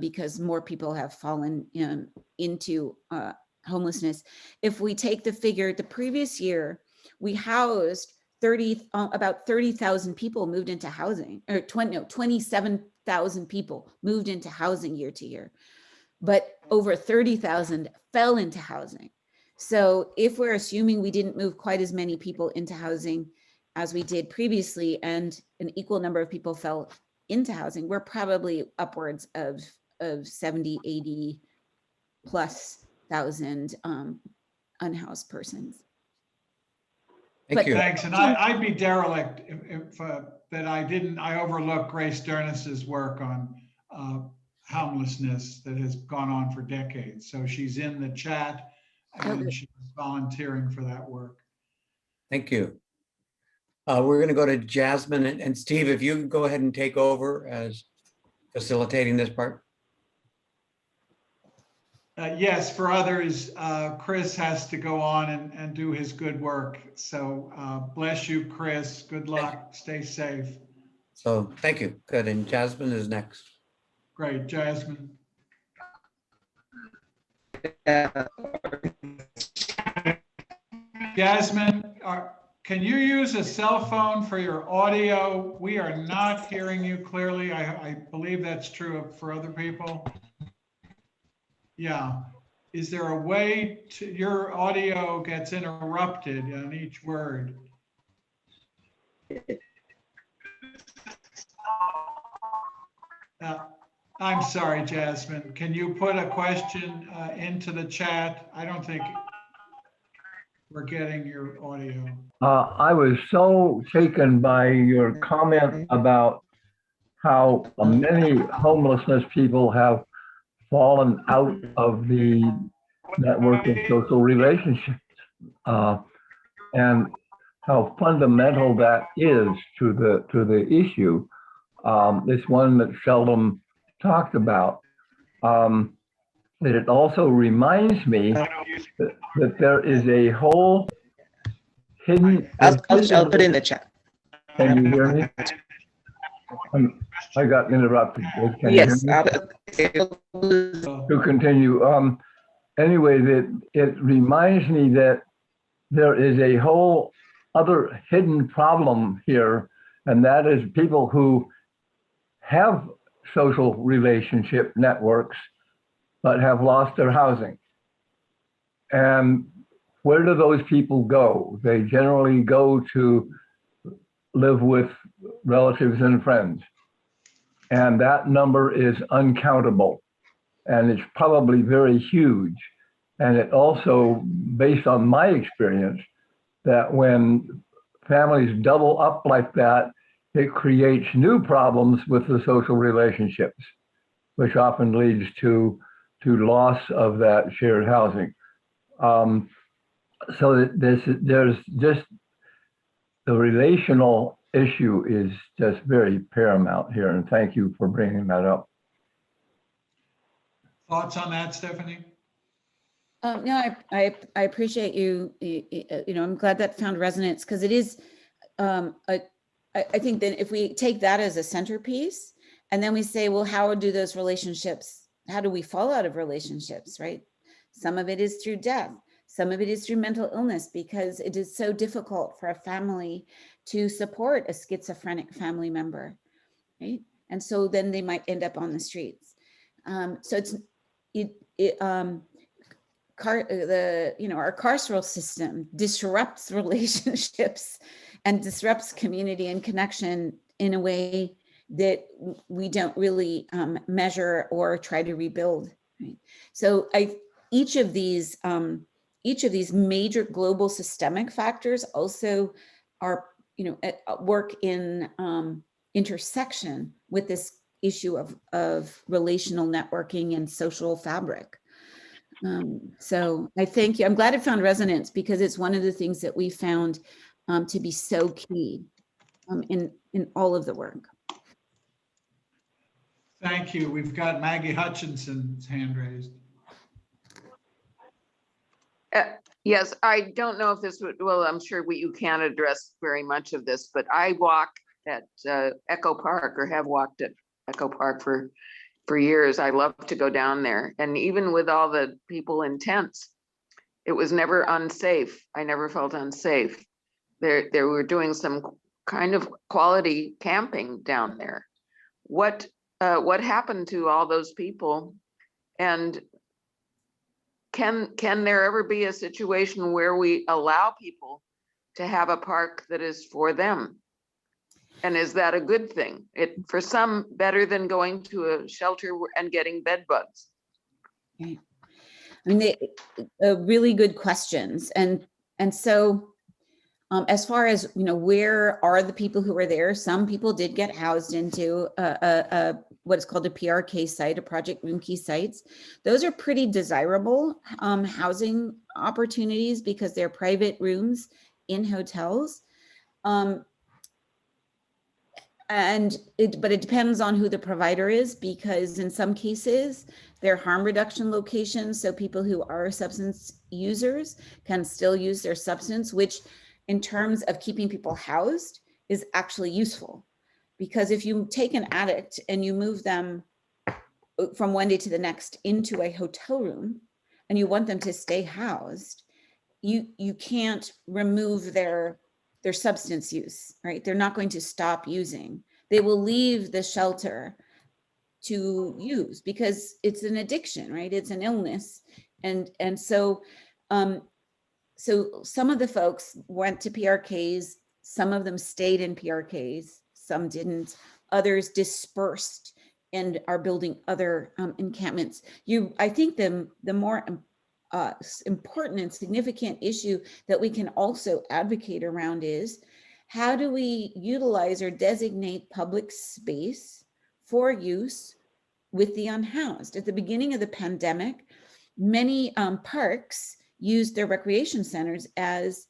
because more people have fallen into homelessness. If we take the figure, the previous year, we housed about 30,000 people moved into housing, or 27,000 people moved into housing year to year. But over 30,000 fell into housing. So if we're assuming we didn't move quite as many people into housing as we did previously, and an equal number of people fell into housing, we're probably upwards of 70, 80 plus thousand unhoused persons. Thank you. Thanks. And I'd be derelict if that I overlooked Grace Durness's work on homelessness that has gone on for decades. So she's in the chat and she's volunteering for that work. Thank you. We're going to go to Jasmine and Steve, if you can go ahead and take over as facilitating this part. Yes, for others, Chris has to go on and do his good work. So bless you, Chris. Good luck. Stay safe. So thank you. Good. And Jasmine is next. Great, Jasmine. Jasmine, can you use a cell phone for your audio? We are not hearing you clearly. I believe that's true for other people. Yeah. Is there a way your audio gets interrupted on each word? I'm sorry, Jasmine. Can you put a question into the chat? I don't think we're getting your audio. I was so taken by your comment about how many homelessness people have fallen out of the network of social relationships, and how fundamental that is to the issue. It's one that's seldom talked about. That it also reminds me that there is a whole hidden. I'll put it in the chat. Can you hear me? I got interrupted. Can Yes. you hear me? To continue. Anyway, that it reminds me that there is a whole other hidden problem here, and that is people who have social relationship networks but have lost their housing. And where do those people go? They generally go to live with relatives and friends. And that number is uncountable. And it's probably very huge. And it also, based on my experience, that when families double up like that, it creates new problems with the social relationships, which often leads to loss of that shared housing. So that there's just the relational issue is just very paramount here, and thank you for bringing that up. Thoughts on that, Stephanie? No, I appreciate you. I'm glad that found resonance, because it is. I think that if we take that as a centerpiece, and then we say, well, how do those relationships? How do we fall out of relationships? Right. Some of it is through death. Some of it is through mental illness, because it is so difficult for a family to support a schizophrenic family member, right? And so then they might end up on the streets. So our carceral system disrupts relationships and disrupts community and connection in a way that we don't really measure or try to rebuild. Right? So each of these major global systemic factors also are, work in intersection with this issue of relational networking and social fabric. So I thank you. I'm glad it found resonance, because it's one of the things that we found to be so key in all of the work. Thank you. We've got Maggie Hutchinson's hand raised. Yes, I don't know if this would, well, I'm sure you can't address very much of this, but I walk at Echo Park, or have walked at Echo Park for years. I love to go down there. And even with all the people in tents, it was never unsafe. I never felt unsafe. They were doing some kind of quality camping down there. What happened to all those people? And can there ever be a situation where we allow people to have a park that is for them? And is that a good thing? For some, better than going to a shelter and getting bed bugs. Right. I mean, really good questions. And so as far as, where are the people who are there? Some people did get housed into what is called a PRK site, a Project Roomkey sites. Those are pretty desirable housing opportunities, because they're private rooms in hotels. But it depends on who the provider is, because in some cases they're harm reduction locations. So people who are substance users can still use their substance, which in terms of keeping people housed is actually useful. Because if you take an addict and you move them from one day to the next into a hotel room and you want them to stay housed, you can't remove their substance use, right? They're not going to stop using. They will leave the shelter to use, because it's an addiction, right? It's an illness. And so some of the folks went to PRKs, some of them stayed in PRKs, some didn't, others dispersed and are building other encampments. I think the more important and significant issue that we can also advocate around is, how do we utilize or designate public space for use with the unhoused? At the beginning of the pandemic, many parks used their recreation centers as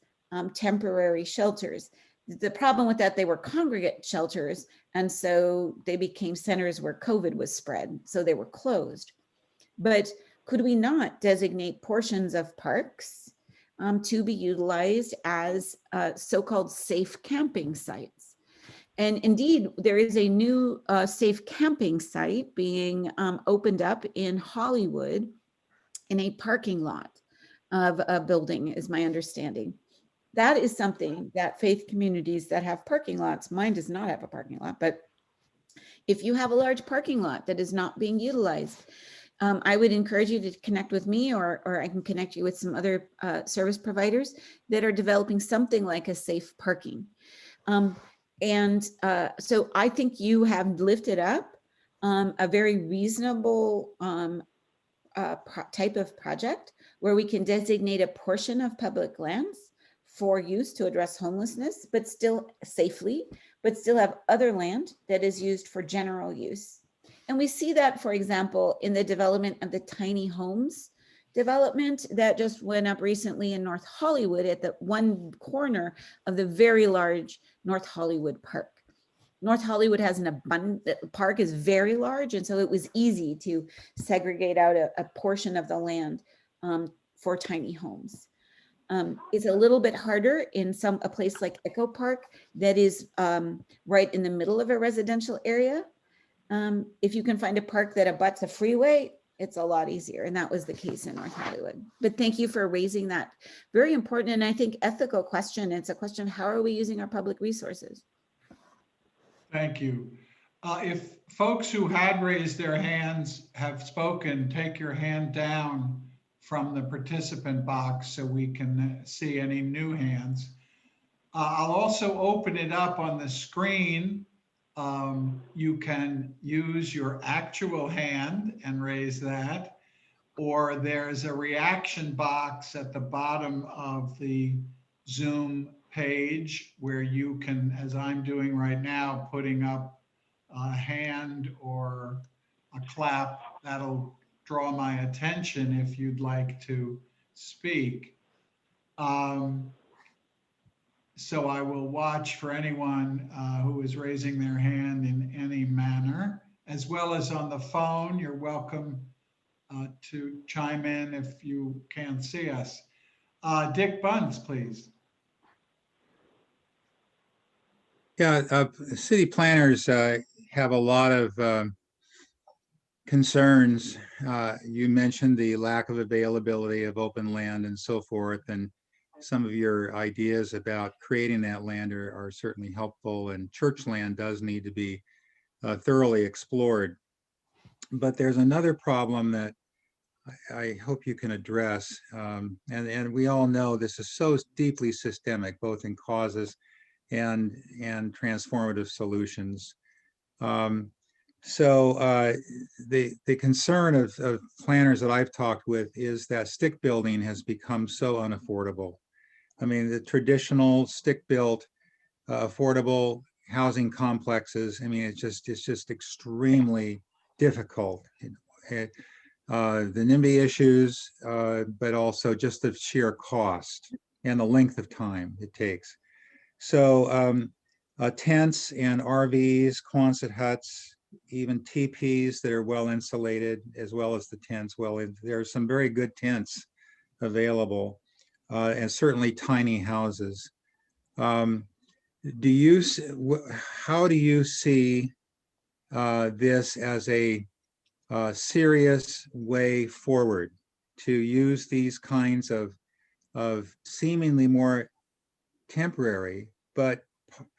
temporary shelters. The problem with that, they were congregate shelters, and so they became centers where COVID was spread, so they were closed. But could we not designate portions of parks to be utilized as so-called safe camping sites? And indeed, there is a new safe camping site being opened up in Hollywood in a parking lot of a building, is my understanding. That is something that faith communities that have parking lots, mine does not have a parking lot, but if you have a large parking lot that is not being utilized, I would encourage you to connect with me, or I can connect you with some other service providers that are developing something like a safe parking. So I think you have lifted up a very reasonable type of project where we can designate a portion of public lands for use to address homelessness, but still safely, but still have other land that is used for general use. And we see that, for example, in the development of the tiny homes development that just went up recently in North Hollywood at the one corner of the very large North Hollywood Park. North Hollywood has an abundant, the park is very large, and so it was easy to segregate out a portion of the land for tiny homes. It's a little bit harder in a place like Echo Park that is right in the middle of a residential area. If you can find a park that abuts a freeway, it's a lot easier, and that was the case in North Hollywood. But thank you for raising that very important, and I think ethical question. It's a question of how are we using our public resources? Thank you. If folks who had raised their hands have spoken, take your hand down from the participant box so we can see any new hands. I'll also open it up on the screen. You can use your actual hand and raise that, or there's a reaction box at the bottom of the Zoom page where you can, as I'm doing right now, putting up a hand or a clap, that'll draw my attention if you'd like to speak. So I will watch for anyone who is raising their hand in any manner, as well as on the phone. You're welcome to chime in if you can't see us. Dick Bunce, please. Yeah, city planners have a lot of concerns. You mentioned the lack of availability of open land and so forth, and some of your ideas about creating that land are certainly helpful, and church land does need to be thoroughly explored. But there's another problem that I hope you can address, and we all know this is so deeply systemic, both in causes and transformative solutions. So the concern of planners that I've talked with is that stick building has become so unaffordable. I mean, the traditional stick-built, affordable housing complexes, I mean, it's just extremely difficult. The NIMBY issues, but also just the sheer cost and the length of time it takes. So tents and RVs, Quonset huts, even teepees that are well insulated, as well as the tents. Well, there are some very good tents available, and certainly tiny houses. How do you see this as a serious way forward to use these kinds of seemingly more temporary, but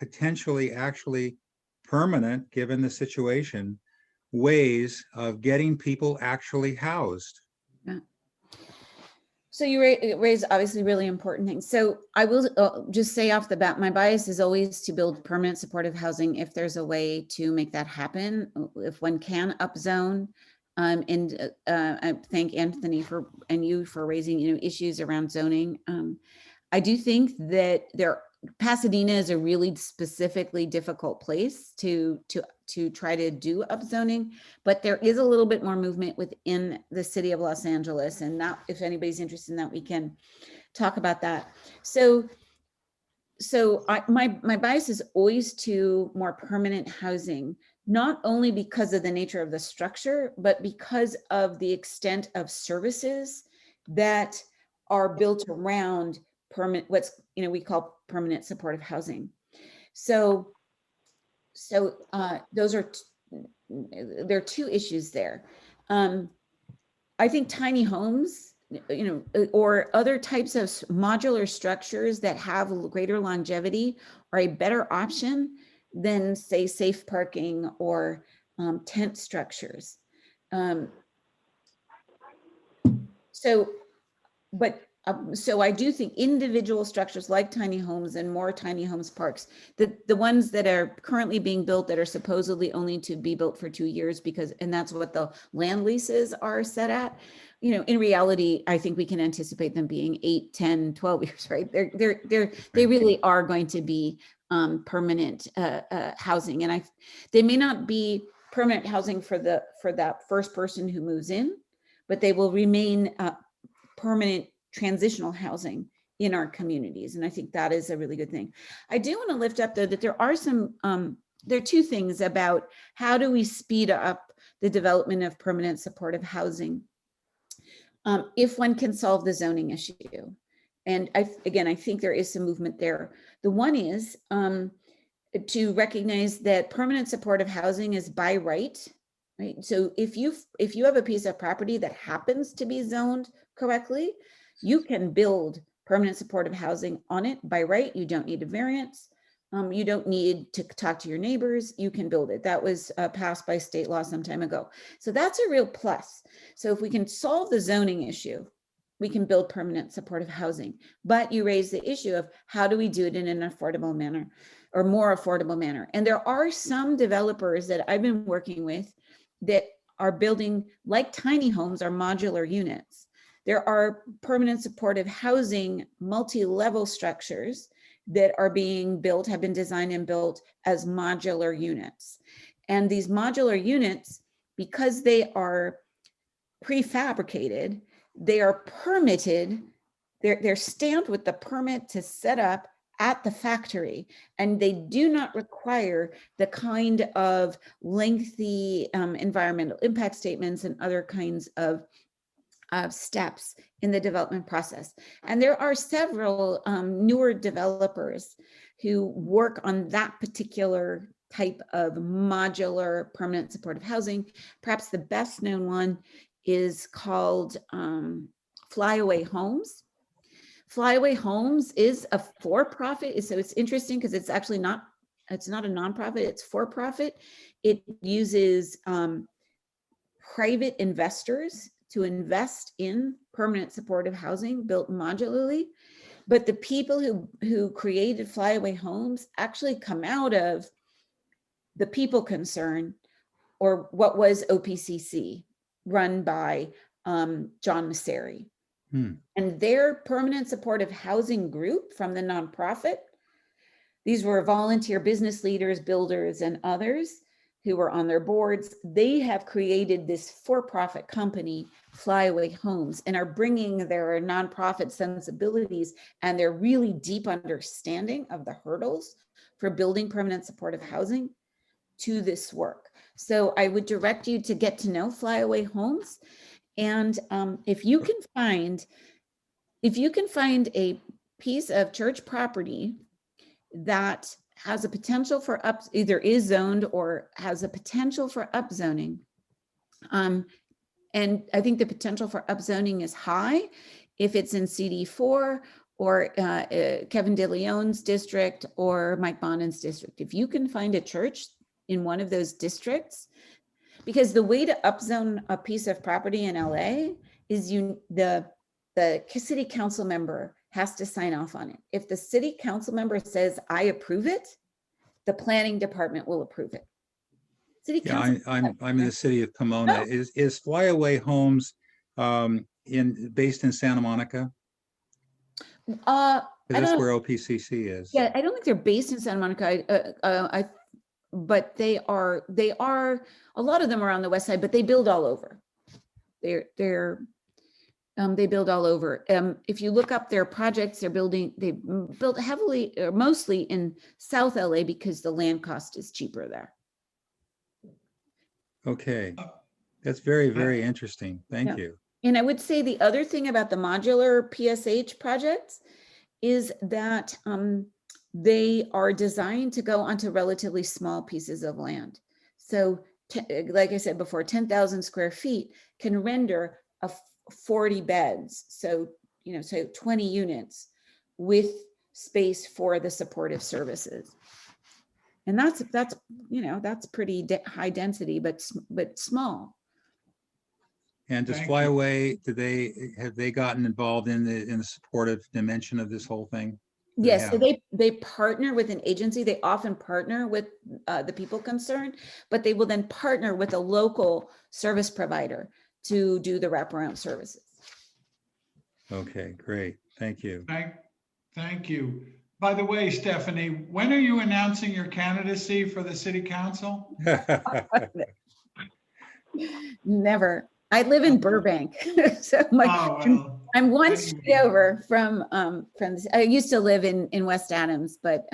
potentially actually permanent, given the situation, ways of getting people actually housed? Yeah. So you raise obviously really important things. So I will just say off the bat, my bias is always to build permanent supportive housing if there's a way to make that happen, if one can upzone. And I thank Anthony and you for raising issues around zoning. I do think that Pasadena is a really specifically difficult place to try to do upzoning, but there is a little bit more movement within the city of Los Angeles, and that, if anybody's interested in that, we can talk about that. So my bias is always to more permanent housing, not only because of the nature of the structure, but because of the extent of services that are built around permanent, we call permanent supportive housing. So those are there are two issues there. I think tiny homes, or other types of modular structures that have greater longevity are a better option than, say, safe parking or tent structures. So I do think individual structures like tiny homes and more tiny homes parks, the ones that are currently being built that are supposedly only to be built for 2 years and that's what the land leases are set at. In reality, I think we can anticipate them being 8, 10, 12 years, right? They really are going to be permanent housing, and they may not be permanent housing for that first person who moves in, but they will remain permanent transitional housing in our communities. And I think that is a really good thing. I do want to lift up though that there are there are two things about how do we speed up the development of permanent supportive housing if one can solve the zoning issue. And I think there is some movement there. The one is to recognize that permanent supportive housing is by right. Right. So if you have a piece of property that happens to be zoned correctly, you can build permanent supportive housing on it by right. You don't need a variance. You don't need to talk to your neighbors. You can build it. That was passed by state law some time ago. So that's a real plus. So if we can solve the zoning issue, we can build permanent supportive housing. But you raise the issue of how do we do it in an affordable manner or more affordable manner? And there are some developers that I've been working with that are building like tiny homes or modular units. There are permanent supportive housing, multi-level structures that are being built, have been designed and built as modular units. And these modular units, because they are prefabricated, they are permitted, they're stamped with the permit to set up at the factory, and they do not require the kind of lengthy environmental impact statements and other kinds of steps in the development process. And there are several newer developers who work on that particular type of modular permanent supportive housing. Perhaps the best known one is called Flyaway Homes. Flyaway Homes is a for-profit, so it's interesting because it's actually not a nonprofit, it's for-profit. It uses private investors to invest in permanent supportive housing built modularly. But the people who created Flyaway Homes actually come out of the People Concern, or what was OPCC, run by John Masseri. And their permanent supportive housing group from the nonprofit, these were volunteer business leaders, builders, and others who were on their boards. They have created this for-profit company, Flyaway Homes, and are bringing their nonprofit sensibilities and their really deep understanding of the hurdles for building permanent supportive housing to this work. So I would direct you to get to know Flyaway Homes. And if you can find a piece of church property that has a potential for either is zoned or has a potential for upzoning, and I think the potential for upzoning is high if it's in CD4 or Kevin De Leon's district or Mike Bonin's district. If you can find a church in one of those districts, because the way to upzone a piece of property in LA is the city council member has to sign off on it. If the city council member says, I approve it, the planning department will approve it. City council. I'm in the city of Pomona. Oh. Is Flyaway Homes based in Santa Monica? That's where OPCC is. Yeah, I don't think they're based in Santa Monica. But they are a lot of them are on the west side, but they build all over. They build all over. If you look up their projects, they built heavily or mostly in South LA because the land cost is cheaper there. Okay, that's very, very interesting. Thank you. And I would say the other thing about the modular PSH projects is that they are designed to go onto relatively small pieces of land. So like I said before, 10,000 square feet can render 40 beds. So, so 20 units with space for the supportive services. And that's pretty high density, but small. And does Thank Fly you. Away, have they gotten involved in the supportive dimension of this whole thing? Yes, so they partner with an agency. They often partner with the people concerned, but they will then partner with a local service provider to do the wraparound services. Okay, great. Thank you. Thank you. By the way, Stephanie, when are you announcing your candidacy for the city council? Never. I live in Burbank, so I'm one street over from I used to live in West Adams, but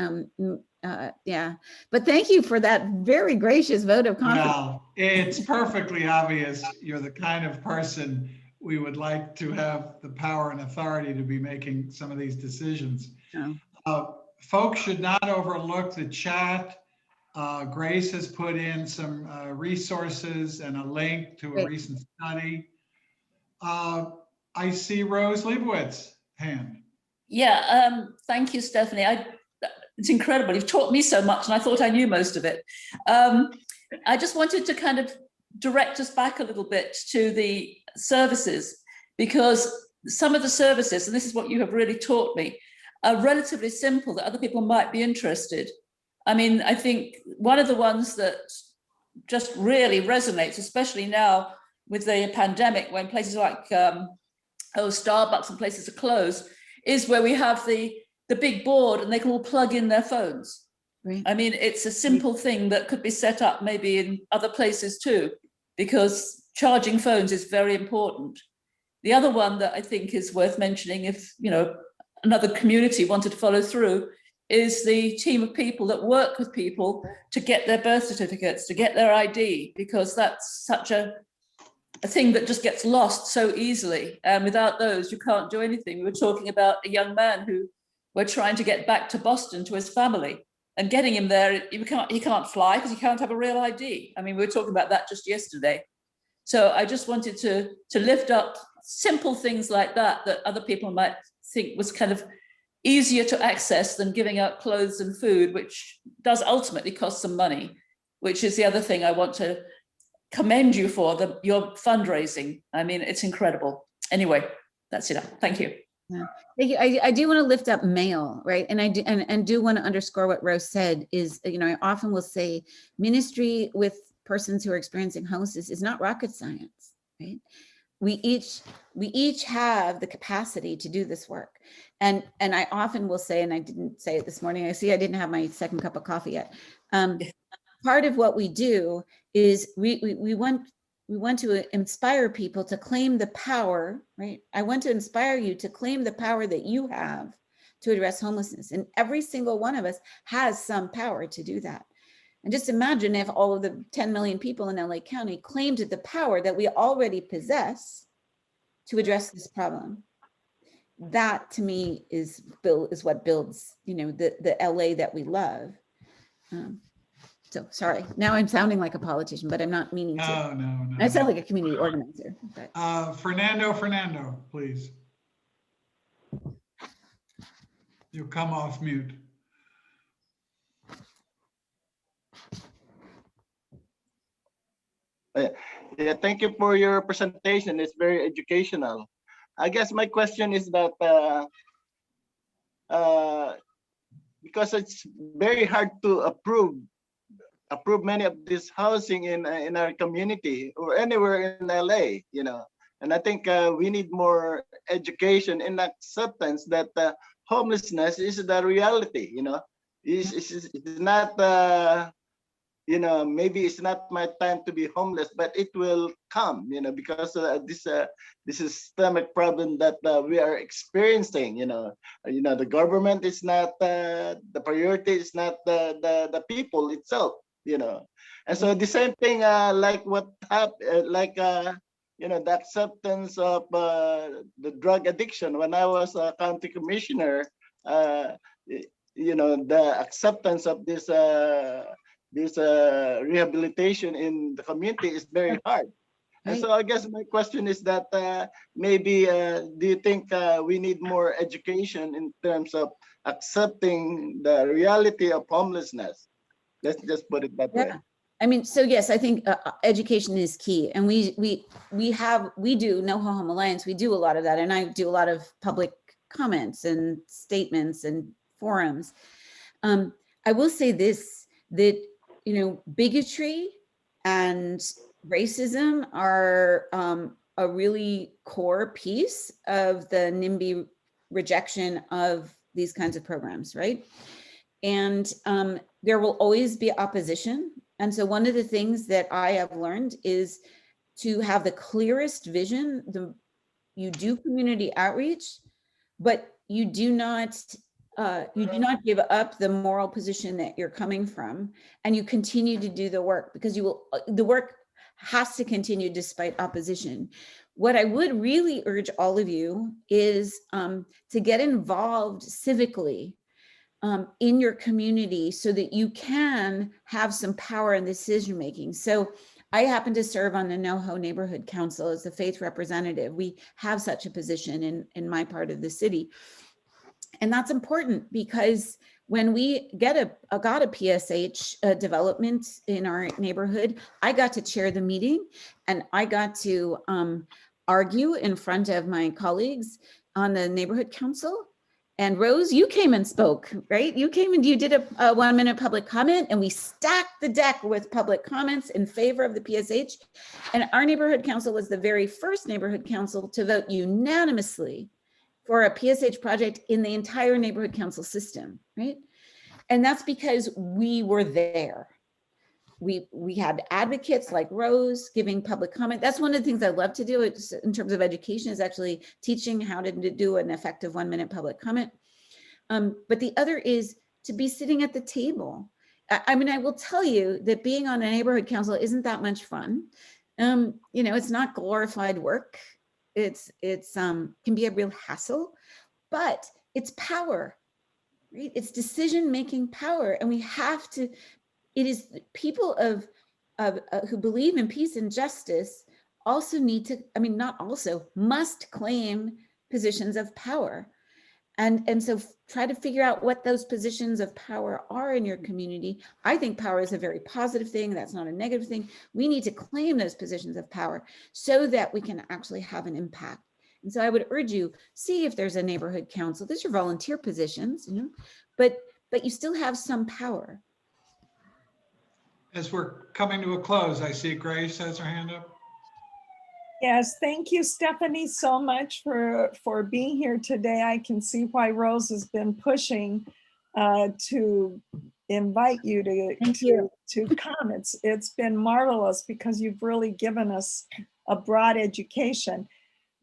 yeah. But thank you for that very gracious vote of confidence. Well, it's perfectly obvious you're the kind of person we would like to have the power and authority to be making some of these decisions. Folks should not overlook the chat. Grace has put in some resources and a link to a recent study. I see Rose Leibowitz hand. Yeah, thank you, Stephanie. It's incredible. You've taught me so much and I thought I knew most of it. I just wanted to kind of direct us back a little bit to the services, because some of the services, and this is what you have really taught me, are relatively simple that other people might be interested. I mean, I think one of the ones that just really resonates, especially now with the pandemic, when places like Starbucks and places are closed, is where we have the big board and they can all plug in their phones. Right. I mean, it's a simple thing that could be set up maybe in other places too, because charging phones is very important. The other one that I think is worth mentioning, if another community wanted to follow through, is the team of people that work with people to get their birth certificates, to get their ID, because that's such a thing that just gets lost so easily. And without those, you can't do anything. We were talking about a young man who we're trying to get back to Boston to his family, and getting him there, he can't fly because he can't have a real ID. I mean, we were talking about that just yesterday. So I just wanted to lift up simple things like that other people might think was kind of easier to access than giving out clothes and food, which does ultimately cost some money, which is the other thing I want to commend you for, your fundraising. I mean, it's incredible. Anyway, that's it. Thank you. Yeah. Thank you. I do want to lift up mail, right? And I do and do want to underscore what Rose said is, I often will say ministry with persons who are experiencing homelessness is not rocket science, right? We each have the capacity to do this work. And I often will say, and I didn't say it this morning, I see I didn't have my second cup of coffee yet. Part of what we do is we want to inspire people to claim the power, right? I want to inspire you to claim the power that you have to address homelessness. And every single one of us has some power to do that. And just imagine if all of the 10 million people in LA County claimed the power that we already possess to address this problem. That to me is what builds, the LA that we love. So sorry, now I'm sounding like a politician, but I'm not meaning to. No. I sound like a community organizer. But. Fernando, please. You come off mute. Yeah, thank you for your presentation. It's very educational. I guess my question is that because it's very hard to approve many of this housing in our community or anywhere in LA, and I think we need more education and acceptance that homelessness is the reality. It's not maybe it's not my time to be homeless, but it will come, because this systemic problem that we are experiencing. The government is not the priority. Is not the people itself. And so the same thing like what happened, the acceptance of the drug addiction when I was a county commissioner. The acceptance of this rehabilitation in the community is very hard. And so I guess my question is that maybe do you think we need more education in terms of accepting the reality of homelessness? Let's just put it that way. I mean, so yes, I think education is key, and we do NoHo Home Alliance. We do a lot of that, and I do a lot of public comments and statements and forums. I will say this, that bigotry and racism are a really core piece of the NIMBY rejection of these kinds of programs, right? And there will always be opposition. And so one of the things that I have learned is to have the clearest vision. You do community outreach, but you do not give up the moral position that you're coming from, and you continue to do the work, because the work has to continue despite opposition. What I would really urge all of you is to get involved civically in your community, so that you can have some power in decision making. So I happen to serve on the NoHo Neighborhood Council as the faith representative. We have such a position in my part of the city. And that's important, because when we got a PSH development in our neighborhood, I got to chair the meeting, and I got to argue in front of my colleagues on the neighborhood council. And Rose, you came and spoke, right? You came and you did a 1-minute public comment, and we stacked the deck with public comments in favor of the PSH. And our neighborhood council was the very first neighborhood council to vote unanimously for a PSH project in the entire neighborhood council system, right? And that's because we were there. We had advocates like Rose giving public comment. That's one of the things I love to do in terms of education, is actually teaching how to do an effective 1-minute public comment. But the other is to be sitting at the table. I mean, I will tell you that being on a neighborhood council isn't that much fun. It's not glorified work. It's can be a real hassle, but it's power, right? It's decision-making power. And we have to, it is people who believe in peace and justice also need to, must claim positions of power. And so try to figure out what those positions of power are in your community. I think power is a very positive thing. That's not a negative thing. We need to claim those positions of power so that we can actually have an impact. And so I would urge you, see if there's a neighborhood council. These are volunteer positions, but you still have some power. As we're coming to a close, I see Grace has her hand up. Yes, thank you, Stephanie, so much for being here today. I can see why Rose has been pushing to invite you to come. It's been marvelous, because you've really given us a broad education.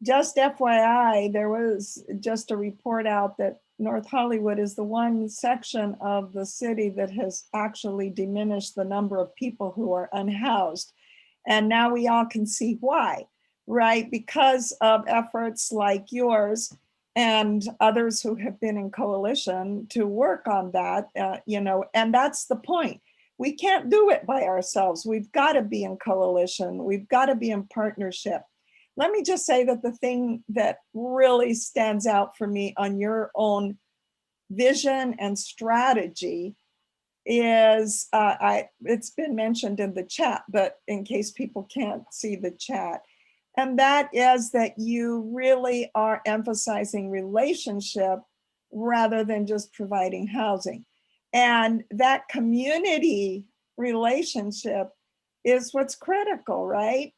Just FYI, there was just a report out that North Hollywood is the one section of the city that has actually diminished the number of people who are unhoused. And now we all can see why, right? Because of efforts like yours and others who have been in coalition to work on that, and that's the point. We can't do it by ourselves. We've got to be in coalition. We've got to be in partnership. Let me just say that the thing that really stands out for me on your own vision and strategy is, it's been mentioned in the chat, but in case people can't see the chat, and that is that you really are emphasizing relationship rather than just providing housing. And that community relationship is what's critical, right?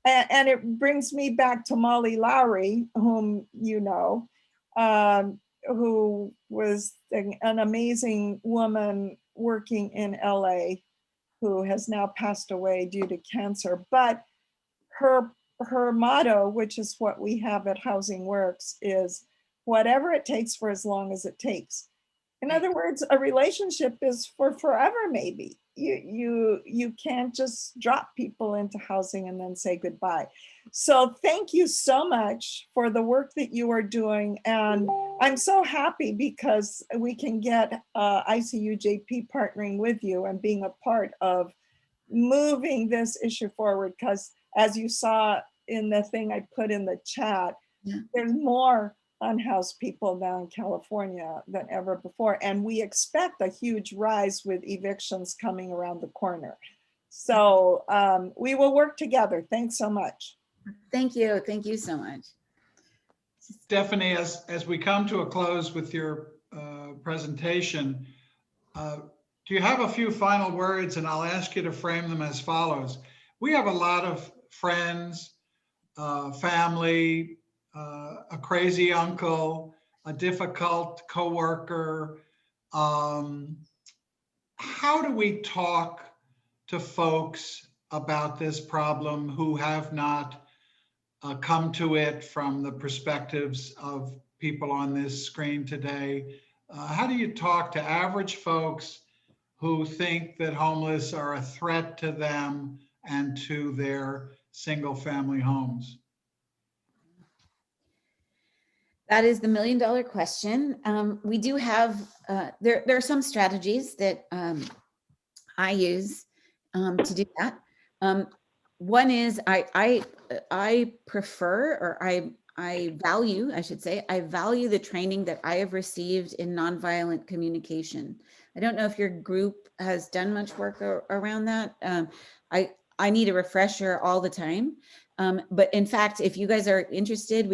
And it brings me back to Molly Lowry, whom you know, who was an amazing woman working in LA, who has now passed away due to cancer. But her motto, which is what we have at Housing Works, is whatever it takes for as long as it takes. In other words, a relationship is for forever, maybe. You can't just drop people into housing and then say goodbye. So thank you so much for the work that you are doing. And I'm so happy because we can get ICUJP partnering with you and being a part of moving this issue forward. Because as you saw in the thing I put in the chat, there's more unhoused people now in California than ever before. And we expect a huge rise with evictions coming around the corner. So we will work together. Thanks so much. Thank you. Thank you so much. Stephanie, as we come to a close with your presentation, do you have a few final words? And I'll ask you to frame them as follows. We have a lot of friends, family, a crazy uncle, a difficult coworker. How do we talk to folks about this problem who have not come to it from the perspectives of people on this screen today? How do you talk to average folks who think that homeless are a threat to them and to their single family homes? That is the $1 million question. We do have, there are some strategies that I use to do that. One is I prefer, or I value, I should say, I value the training that I have received in nonviolent communication. I don't know if your group has done much work around that. I need a refresher all the time. But in fact, if you guys are interested,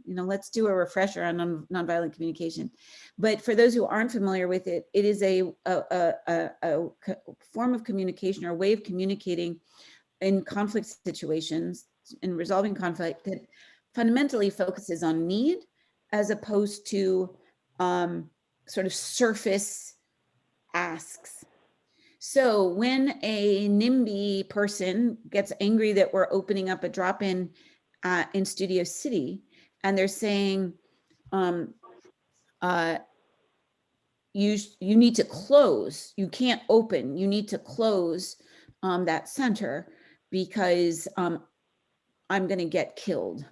let's do a refresher on nonviolent communication. But for those who aren't familiar with it, it is a form of communication or a way of communicating in conflict situations and resolving conflict that fundamentally focuses on need as opposed to sort of surface asks. So when a NIMBY person gets angry that we're opening up a drop-in in Studio City, and they're saying, you need to close, you can't open, you need to close that center because I'm going to get killed,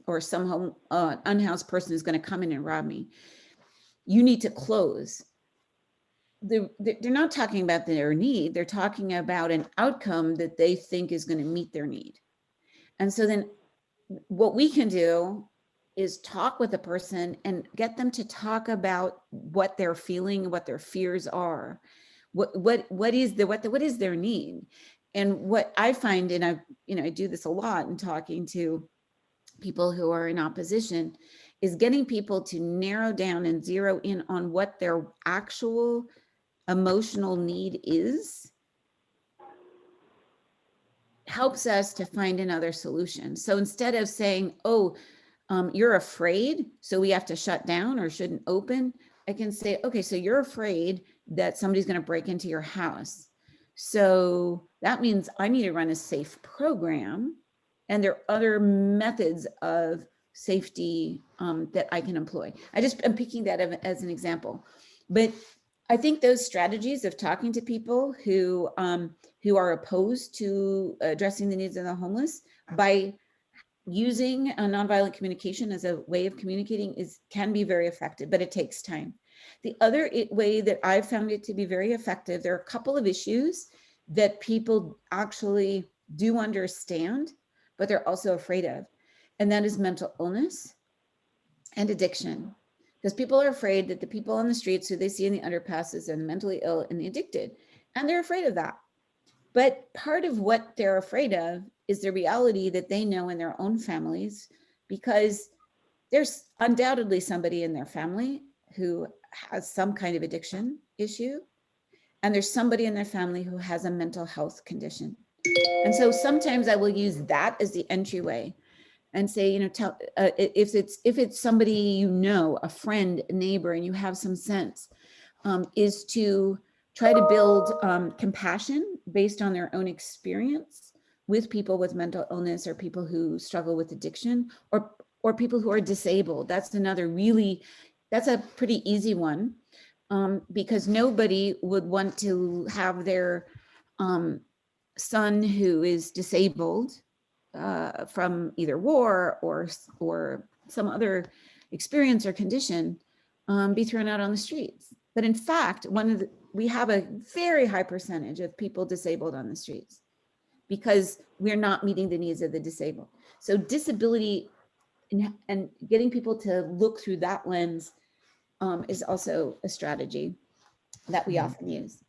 or some unhoused person is going to come in and rob me. You need to close. They're not talking about their need. They're talking about an outcome that they think is going to meet their need. And so then what we can do is talk with the person and get them to talk about what they're feeling, what their fears are, what is their need. And what I find, and I do this a lot in talking to people who are in opposition, is getting people to narrow down and zero in on what their actual emotional need is, helps us to find another solution. So instead of saying, oh, you're afraid, so we have to shut down or shouldn't open, I can say, okay, so you're afraid that somebody's going to break into your house. So that means I need to run a safe program. And there are other methods of safety that I can employ. I'm picking that as an example. But I think those strategies of talking to people who are opposed to addressing the needs of the homeless by using a nonviolent communication as a way of communicating can be very effective, but it takes time. The other way that I've found it to be very effective, there are a couple of issues that people actually do understand, but they're also afraid of. And that is mental illness and addiction. Because people are afraid that the people on the streets who they see in the underpasses are the mentally ill and the addicted, and they're afraid of that. But part of what they're afraid of is the reality that they know in their own families, because there's undoubtedly somebody in their family who has some kind of addiction issue, and there's somebody in their family who has a mental health condition. And so sometimes I will use that as the entryway and say, if it's somebody you know, a friend, a neighbor, and you have some sense, is to try to build compassion based on their own experience with people with mental illness or people who struggle with addiction or people who are disabled. That's a pretty easy one, because nobody would want to have their son who is disabled from either war or some other experience or condition be thrown out on the streets. But in fact, we have a very high percentage of people disabled on the streets because we're not meeting the needs of the disabled. So disability and getting people to look through that lens is also a strategy that we often use.